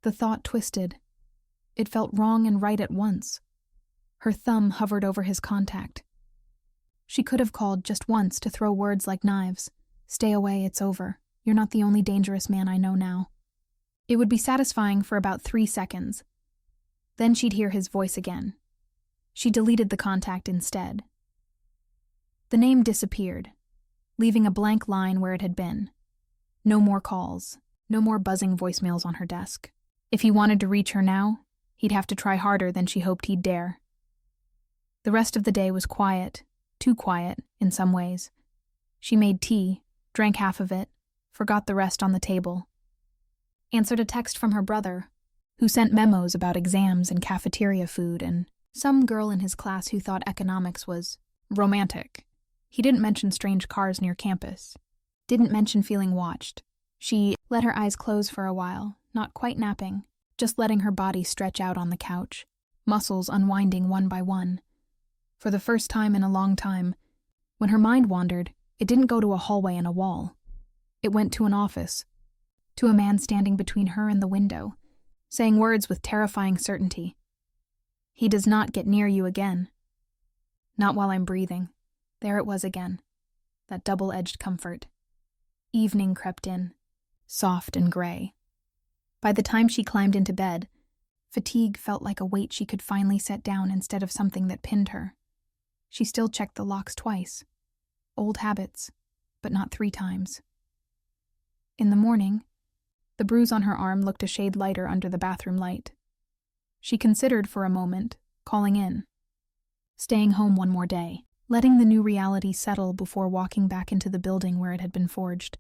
The thought twisted. It felt wrong and right at once. Her thumb hovered over his contact. She could have called just once to throw words like knives. "Stay away, it's over. You're not the only dangerous man I know now." It would be satisfying for about 3 seconds. Then she'd hear his voice again. She deleted the contact instead. The name disappeared, leaving a blank line where it had been. No more calls, no more buzzing voicemails on her desk. If he wanted to reach her now, he'd have to try harder than she hoped he'd dare. The rest of the day was quiet, too quiet in some ways. She made tea, drank half of it, forgot the rest on the table. Answered a text from her brother, who sent memos about exams and cafeteria food and Some girl in his class who thought economics was romantic. He didn't mention strange cars near campus. Didn't mention feeling watched. She let her eyes close for a while, not quite napping, just letting her body stretch out on the couch, muscles unwinding one by one. For the first time in a long time, when her mind wandered, it didn't go to a hallway and a wall. It went to an office, to a man standing between her and the window, saying words with terrifying certainty. "He does not get near you again. Not while I'm breathing." There it was again, that double-edged comfort. Evening crept in, soft and gray. By the time she climbed into bed, fatigue felt like a weight she could finally set down instead of something that pinned her. She still checked the locks twice. Old habits, but not 3 times. In the morning, the bruise on her arm looked a shade lighter under the bathroom light. She considered for a moment calling in, staying home one more day, letting the new reality settle before walking back into the building where it had been forged.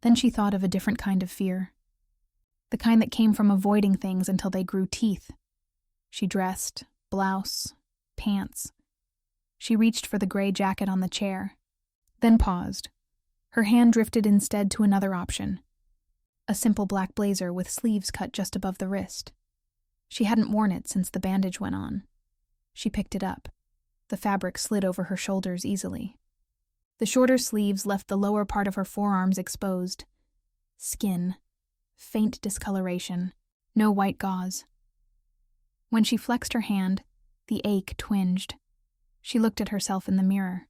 Then she thought of a different kind of fear, the kind that came from avoiding things until they grew teeth. She dressed, blouse, pants. She reached for the gray jacket on the chair, then paused. Her hand drifted instead to another option, a simple black blazer with sleeves cut just above the wrist. She hadn't worn it since the bandage went on. She picked it up. The fabric slid over her shoulders easily. The shorter sleeves left the lower part of her forearms exposed. Skin, faint discoloration, no white gauze. When she flexed her hand, the ache twinged. She looked at herself in the mirror.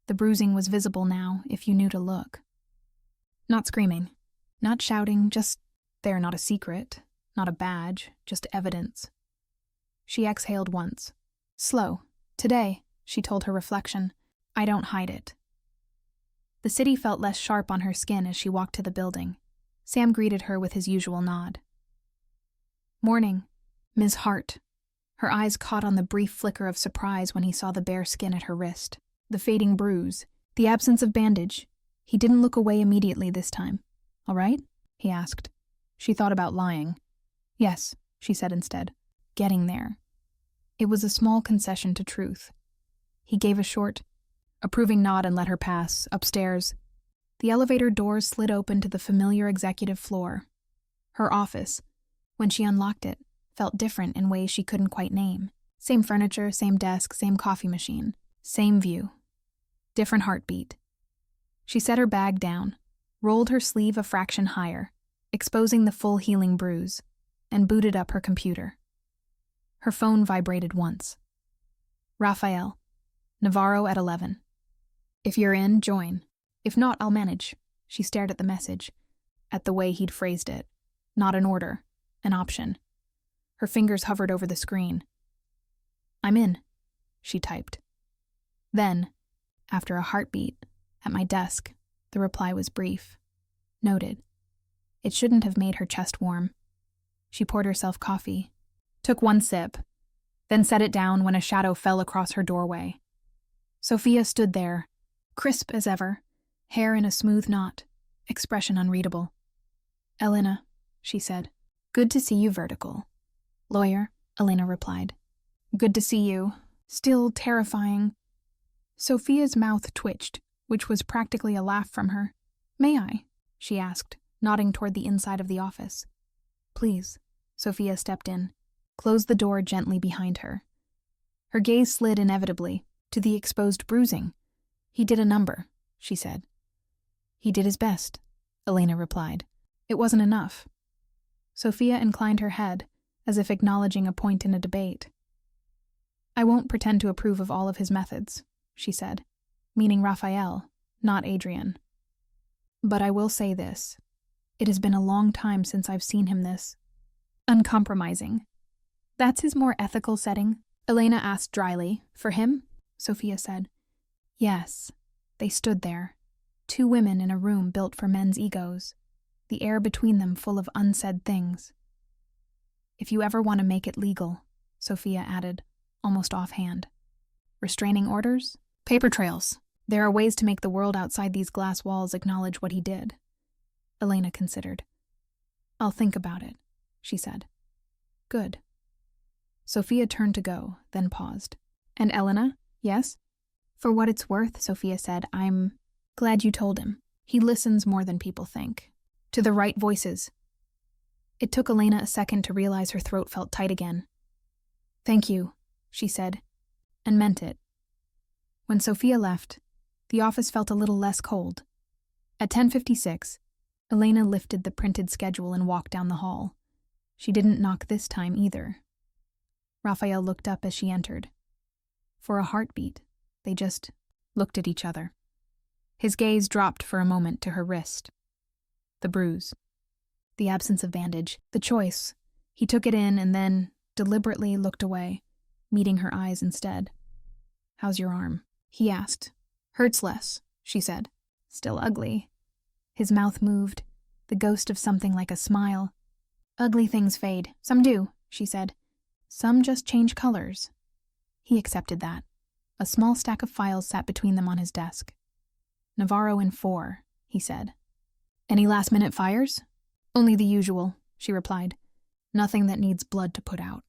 The bruising was visible now, if you knew to look. Not screaming, not shouting, just there, not a secret, not a badge, just evidence. She exhaled once. Slow. Today, she told her reflection, I don't hide it. The city felt less sharp on her skin as she walked to the building. Sam greeted her with his usual nod. Morning, Ms. Hart. Her eyes caught on the brief flicker of surprise when he saw the bare skin at her wrist, the fading bruise, the absence of bandage. He didn't look away immediately this time. All right? He asked. She thought about lying. Yes, she said instead. Getting there. It was a small concession to truth. He gave a short, approving nod and let her pass, upstairs. The elevator doors slid open to the familiar executive floor. Her office, when she unlocked it, felt different in ways she couldn't quite name. Same furniture, same desk, same coffee machine, same view. Different heartbeat. She set her bag down, rolled her sleeve a fraction higher, exposing the full healing bruise, and booted up her computer. Her phone vibrated once. Raphael, Navarro at 11. If you're in, join. If not, I'll manage. She stared at the message, at the way he'd phrased it. Not an order, an option. Her fingers hovered over the screen. I'm in, she typed. Then, after a heartbeat, at my desk, the reply was brief. Noted. It shouldn't have made her chest warm. She poured herself coffee, took one sip, then set it down when a shadow fell across her doorway. Sophia stood there, crisp as ever, hair in a smooth knot, expression unreadable. Elena, she said. Good to see you, vertical. Lawyer, Elena replied. Good to see you. Still terrifying. Sophia's mouth twitched, which was practically a laugh from her. May I? She asked, nodding toward the inside of the office. Please. Sophia stepped in, closed the door gently behind her. Her gaze slid inevitably to the exposed bruising. He did a number, she said. He did his best, Elena replied. It wasn't enough. Sophia inclined her head, as if acknowledging a point in a debate. I won't pretend to approve of all of his methods, she said, meaning Raphael, not Adrian. But I will say this. It has been a long time since I've seen him this uncompromising. That's his more ethical setting? Elena asked dryly. For him? Sophia said. Yes. They stood there. 2 women in a room built for men's egos. The air between them full of unsaid things. If you ever want to make it legal, Sophia added, almost offhand. Restraining orders? Paper trails. There are ways to make the world outside these glass walls acknowledge what he did. Elena considered. I'll think about it, she said. Good. Sophia turned to go, then paused. And Elena? Yes? For what it's worth, Sophia said, I'm glad you told him. He listens more than people think. To the right voices. It took Elena a second to realize her throat felt tight again. Thank you, she said, and meant it. When Sophia left, the office felt a little less cold. At 10:56, Elena lifted the printed schedule and walked down the hall. She didn't knock this time either. Raphael looked up as she entered. For a heartbeat, they just looked at each other. His gaze dropped for a moment to her wrist. The bruise. The absence of bandage. The choice. He took it in and then deliberately looked away, meeting her eyes instead. How's your arm? He asked. Hurts less, she said. Still ugly. His mouth moved, the ghost of something like a smile. Ugly things fade. Some do, she said. Some just change colors. He accepted that. A small stack of files sat between them on his desk. Navarro in 4, he said. Any last-minute fires? Only the usual, she replied. Nothing that needs blood to put out.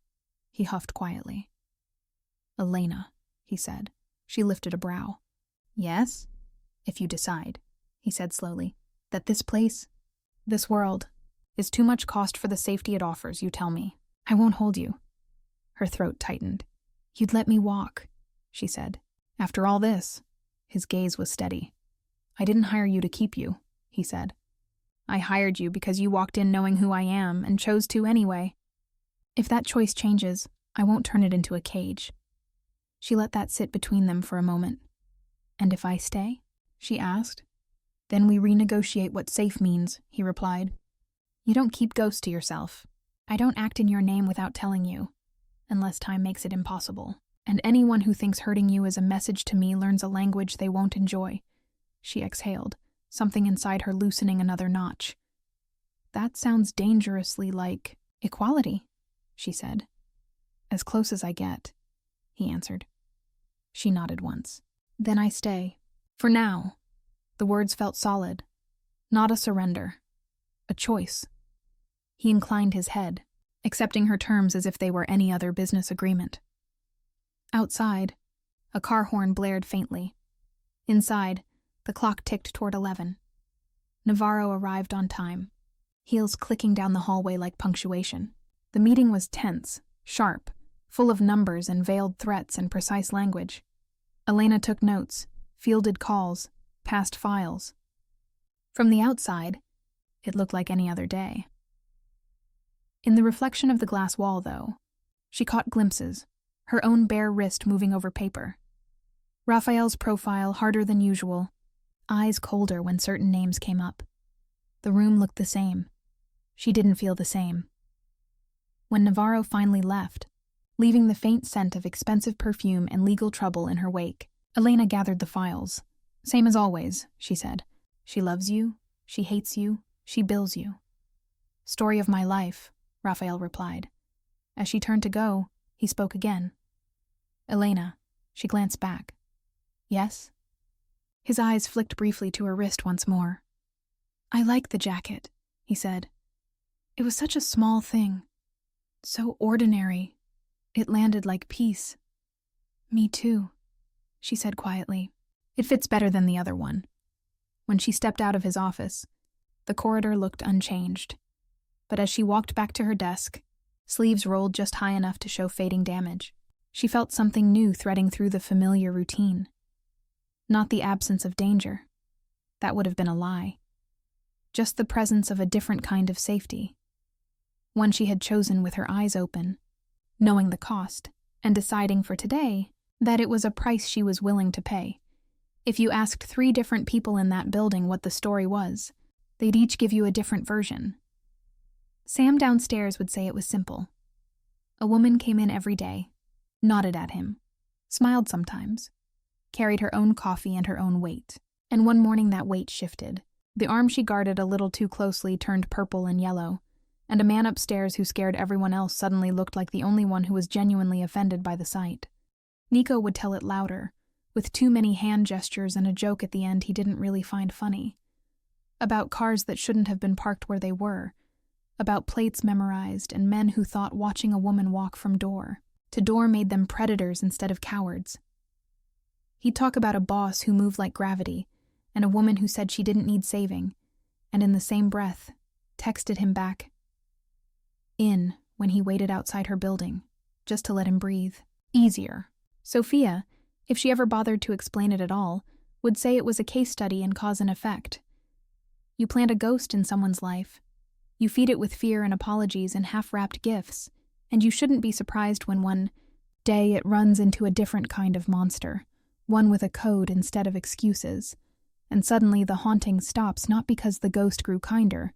He huffed quietly. Elena, he said. She lifted a brow. Yes? If you decide, he said slowly, that this place, this world, is too much cost for the safety it offers, you tell me. I won't hold you. Her throat tightened. You'd let me walk, she said. After all this, his gaze was steady. I didn't hire you to keep you, he said. I hired you because you walked in knowing who I am and chose to anyway. If that choice changes, I won't turn it into a cage. She let that sit between them for a moment. And if I stay? She asked. Then we renegotiate what safe means, he replied. You don't keep ghosts to yourself. I don't act in your name without telling you, unless time makes it impossible. And anyone who thinks hurting you is a message to me learns a language they won't enjoy. She exhaled, something inside her loosening another notch. That sounds dangerously like equality, she said. As close as I get, he answered. She nodded once. Then I stay. For now. The words felt solid. Not a surrender. A choice. He inclined his head, accepting her terms as if they were any other business agreement. Outside, a car horn blared faintly. Inside, the clock ticked toward 11. Navarro arrived on time, heels clicking down the hallway like punctuation. The meeting was tense, sharp, full of numbers and veiled threats and precise language. Elena took notes, fielded calls, passed files. From the outside, it looked like any other day. In the reflection of the glass wall, though, she caught glimpses, her own bare wrist moving over paper. Raphael's profile harder than usual, eyes colder when certain names came up. The room looked the same. She didn't feel the same. When Navarro finally left, leaving the faint scent of expensive perfume and legal trouble in her wake, Elena gathered the files. Same as always, she said. She loves you, she hates you, she bills you. Story of my life, Raphael replied. As she turned to go, he spoke again. Elena, she glanced back. Yes? His eyes flicked briefly to her wrist once more. I like the jacket, he said. It was such a small thing. So ordinary. It landed like peace. Me too, she said quietly. It fits better than the other one. When she stepped out of his office, the corridor looked unchanged. But as she walked back to her desk, sleeves rolled just high enough to show fading damage, she felt something new threading through the familiar routine. Not the absence of danger. That would have been a lie. Just the presence of a different kind of safety. One she had chosen with her eyes open, knowing the cost, and deciding for today that it was a price she was willing to pay. If you asked 3 different people in that building what the story was, they'd each give you a different version. Sam downstairs would say it was simple. A woman came in every day, nodded at him, smiled sometimes, carried her own coffee and her own weight, and one morning that weight shifted. The arm she guarded a little too closely turned purple and yellow, and a man upstairs who scared everyone else suddenly looked like the only one who was genuinely offended by the sight. Nico would tell it louder, with too many hand gestures and a joke at the end he didn't really find funny. About cars that shouldn't have been parked where they were, about plates memorized and men who thought watching a woman walk from door Tador made them predators instead of cowards. He'd talk about a boss who moved like gravity, and a woman who said she didn't need saving, and in the same breath, texted him back in when he waited outside her building, just to let him breathe. Easier. Sophia, if she ever bothered to explain it at all, would say it was a case study in cause and effect. You plant a ghost in someone's life. You feed it with fear and apologies and half-wrapped gifts, and you shouldn't be surprised when one day it runs into a different kind of monster, one with a code instead of excuses. And suddenly the haunting stops not because the ghost grew kinder,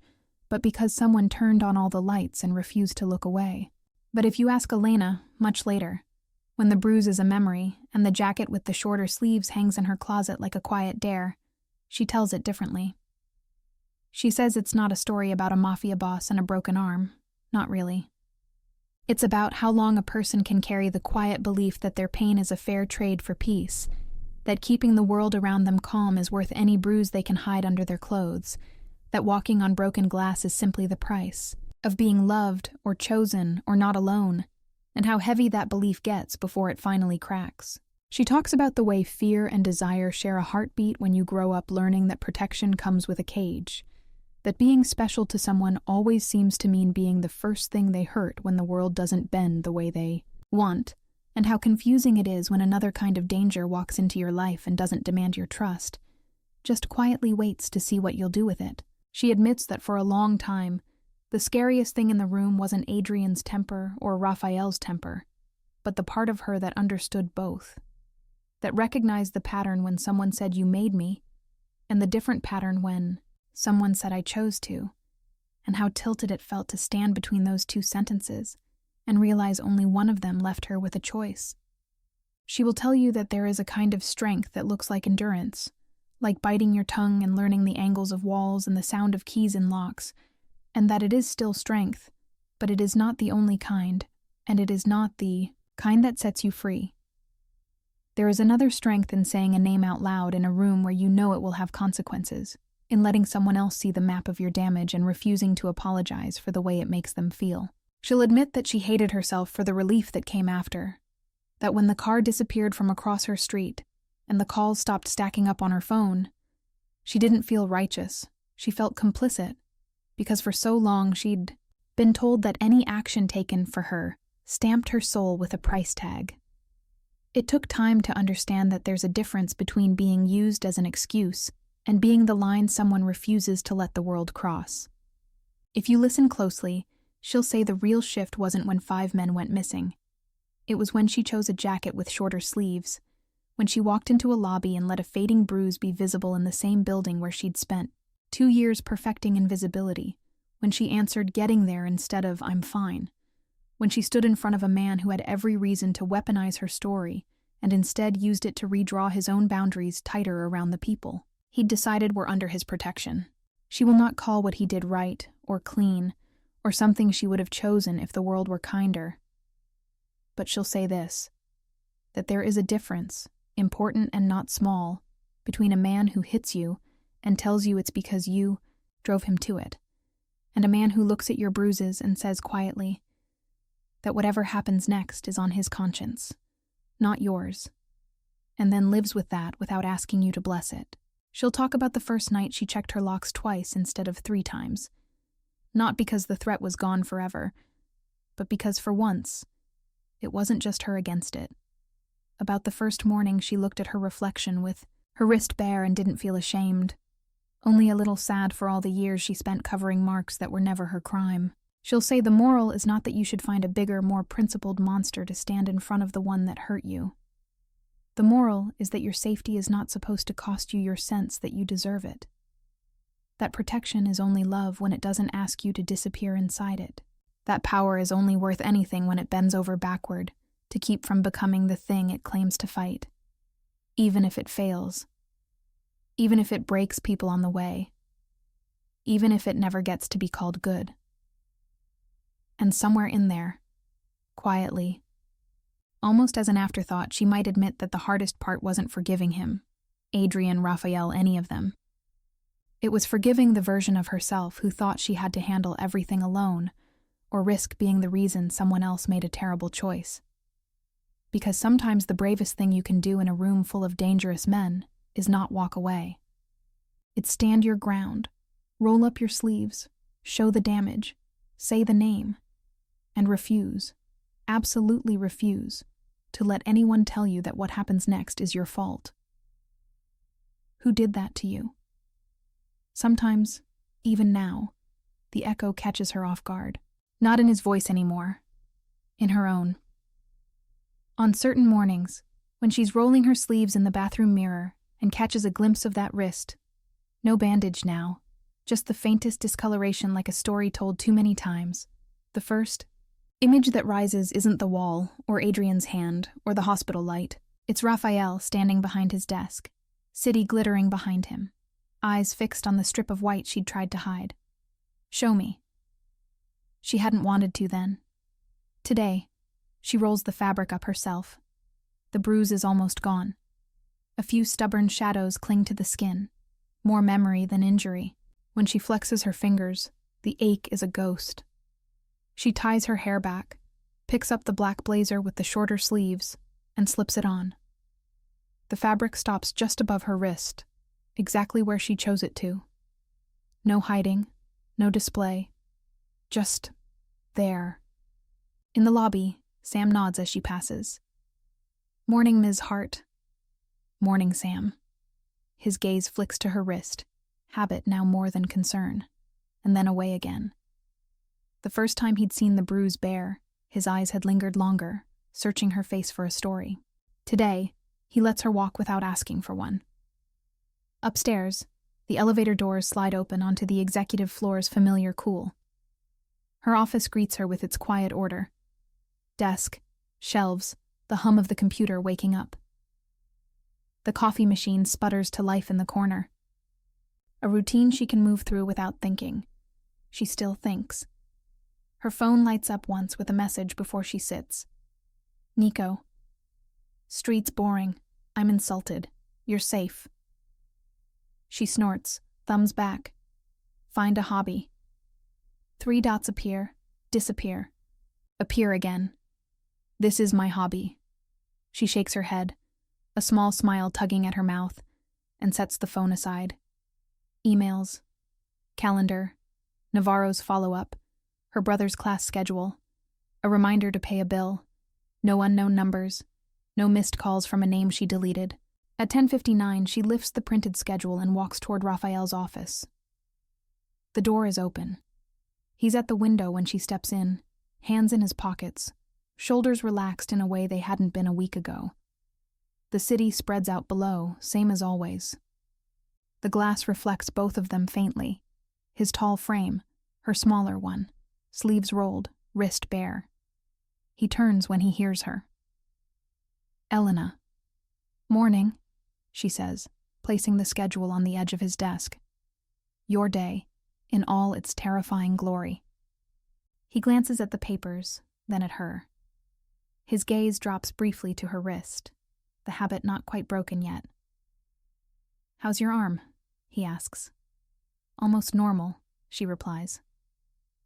but because someone turned on all the lights and refused to look away. But if you ask Elena, much later, when the bruise is a memory and the jacket with the shorter sleeves hangs in her closet like a quiet dare, she tells it differently. She says it's not a story about a mafia boss and a broken arm. Not really. It's about how long a person can carry the quiet belief that their pain is a fair trade for peace, that keeping the world around them calm is worth any bruise they can hide under their clothes, that walking on broken glass is simply the price of being loved or chosen or not alone, and how heavy that belief gets before it finally cracks. She talks about the way fear and desire share a heartbeat when you grow up learning that protection comes with a cage, that being special to someone always seems to mean being the first thing they hurt when the world doesn't bend the way they want, and how confusing it is when another kind of danger walks into your life and doesn't demand your trust, just quietly waits to see what you'll do with it. She admits that for a long time, the scariest thing in the room wasn't Adrian's temper or Raphael's temper, but the part of her that understood both, that recognized the pattern when someone said "you made me," and the different pattern when someone said "I chose to," and how tilted it felt to stand between those two sentences and realize only one of them left her with a choice. She will tell you that there is a kind of strength that looks like endurance, like biting your tongue and learning the angles of walls and the sound of keys in locks, and that it is still strength, but it is not the only kind, and it is not the kind that sets you free. There is another strength in saying a name out loud in a room where you know it will have consequences, in letting someone else see the map of your damage and refusing to apologize for the way it makes them feel. She'll admit that she hated herself for the relief that came after, that when the car disappeared from across her street and the calls stopped stacking up on her phone, she didn't feel righteous, she felt complicit, because for so long she'd been told that any action taken for her stamped her soul with a price tag. It took time to understand that there's a difference between being used as an excuse and being the line someone refuses to let the world cross. If you listen closely, she'll say the real shift wasn't when 5 men went missing. It was when she chose a jacket with shorter sleeves, when she walked into a lobby and let a fading bruise be visible in the same building where she'd spent 2 years perfecting invisibility, when she answered "getting there" instead of "I'm fine," when she stood in front of a man who had every reason to weaponize her story and instead used it to redraw his own boundaries tighter around the people he'd decided were under his protection. She will not call what he did right or clean or something she would have chosen if the world were kinder. But she'll say this, that there is a difference, important and not small, between a man who hits you and tells you it's because you drove him to it, and a man who looks at your bruises and says quietly that whatever happens next is on his conscience, not yours, and then lives with that without asking you to bless it. She'll talk about the first night she checked her locks twice instead of 3 times, not because the threat was gone forever, but because for once, it wasn't just her against it. About the first morning she looked at her reflection with her wrist bare and didn't feel ashamed, only a little sad for all the years she spent covering marks that were never her crime. She'll say the moral is not that you should find a bigger, more principled monster to stand in front of the one that hurt you. The moral is that your safety is not supposed to cost you your sense that you deserve it. That protection is only love when it doesn't ask you to disappear inside it. That power is only worth anything when it bends over backward to keep from becoming the thing it claims to fight. Even if it fails. Even if it breaks people on the way. Even if it never gets to be called good. And somewhere in there, quietly, almost as an afterthought, she might admit that the hardest part wasn't forgiving him, Adrian, Raphael, any of them. It was forgiving the version of herself who thought she had to handle everything alone, or risk being the reason someone else made a terrible choice. Because sometimes the bravest thing you can do in a room full of dangerous men is not walk away. It's stand your ground, roll up your sleeves, show the damage, say the name, and refuse, absolutely refuse, to let anyone tell you that what happens next is your fault. Who did that to you? Sometimes, even now, the echo catches her off guard. Not in his voice anymore, in her own. On certain mornings, when she's rolling her sleeves in the bathroom mirror and catches a glimpse of that wrist, no bandage now, just the faintest discoloration like a story told too many times. The first image that rises isn't the wall, or Adrian's hand, or the hospital light. It's Raphael standing behind his desk, city glittering behind him, eyes fixed on the strip of white she'd tried to hide. Show me. She hadn't wanted to then. Today, she rolls the fabric up herself. The bruise is almost gone. A few stubborn shadows cling to the skin, more memory than injury. When she flexes her fingers, the ache is a ghost. She ties her hair back, picks up the black blazer with the shorter sleeves, and slips it on. The fabric stops just above her wrist, exactly where she chose it to. No hiding, no display, just there. In the lobby, Sam nods as she passes. Morning, Ms. Hart. Morning, Sam. His gaze flicks to her wrist, habit now more than concern, and then away again. The first time he'd seen the bruise bare, his eyes had lingered longer, searching her face for a story. Today, he lets her walk without asking for one. Upstairs, the elevator doors slide open onto the executive floor's familiar cool. Her office greets her with its quiet order. Desk, shelves, the hum of the computer waking up. The coffee machine sputters to life in the corner. A routine she can move through without thinking. She still thinks. Her phone lights up once with a message before she sits. Nico. Street's boring. I'm insulted. You're safe. She snorts, thumbs back. Find a hobby. 3 dots appear, disappear, appear again. This is my hobby. She shakes her head, a small smile tugging at her mouth, and sets the phone aside. Emails, calendar, Navarro's follow-up, her brother's class schedule, a reminder to pay a bill, no unknown numbers, no missed calls from a name she deleted. At 10:59, she lifts the printed schedule and walks toward Raphael's office. The door is open. He's at the window when she steps in, hands in his pockets, shoulders relaxed in a way they hadn't been a week ago. The city spreads out below, same as always. The glass reflects both of them faintly. His tall frame, her smaller one, sleeves rolled, wrist bare. He turns when he hears her. Elena. Morning, she says, placing the schedule on the edge of his desk. Your day, in all its terrifying glory. He glances at the papers, then at her. His gaze drops briefly to her wrist, the habit not quite broken yet. How's your arm? He asks. Almost normal, she replies.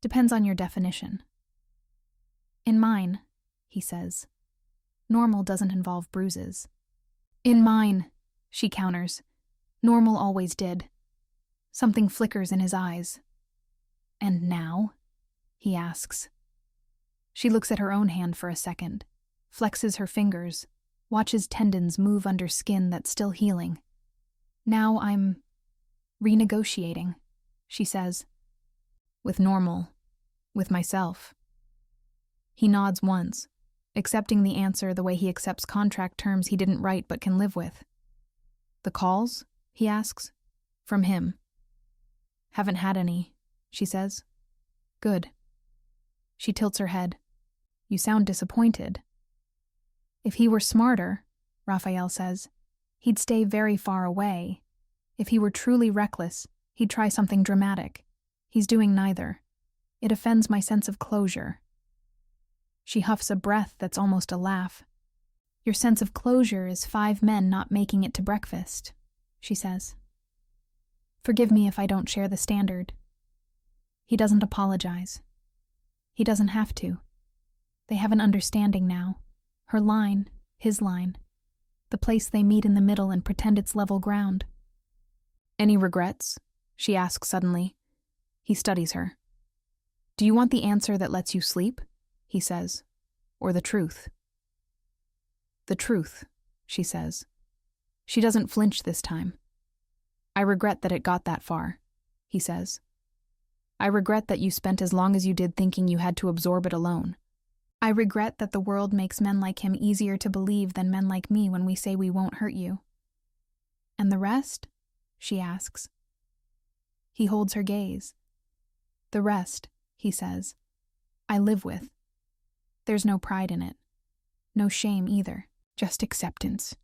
Depends on your definition. In mine, he says. Normal doesn't involve bruises. In mine, she counters. Normal always did. Something flickers in his eyes. And now? He asks. She looks at her own hand for a second, flexes her fingers, watches tendons move under skin that's still healing. Now I'm renegotiating, she says. With normal. With myself. He nods once, accepting the answer the way he accepts contract terms he didn't write but can live with. The calls? He asks. From him. Haven't had any, she says. Good. She tilts her head. You sound disappointed. If he were smarter, Raphael says, he'd stay very far away. If he were truly reckless, he'd try something dramatic. He's doing neither. It offends my sense of closure. She huffs a breath that's almost a laugh. Your sense of closure is 5 men not making it to breakfast, she says. Forgive me if I don't share the standard. He doesn't apologize. He doesn't have to. They have an understanding now. Her line, His line. The place they meet in the middle and pretend it's level ground. Any regrets? She asks suddenly. He studies her. Do you want the answer that lets you sleep? He says. Or the truth? The truth, she says. She doesn't flinch this time. I regret that it got that far, he says. I regret that you spent as long as you did thinking you had to absorb it alone. I regret that the world makes men like him easier to believe than men like me when we say we won't hurt you. And the rest? She asks. He holds her gaze. The rest, he says, I live with. There's no pride in it. No shame either, just acceptance.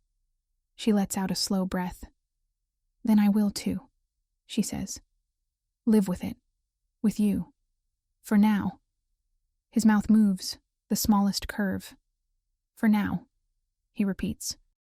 She lets out a slow breath. Then I will too, she says. Live with it. With you. For now. His mouth moves, the smallest curve. For now, he repeats.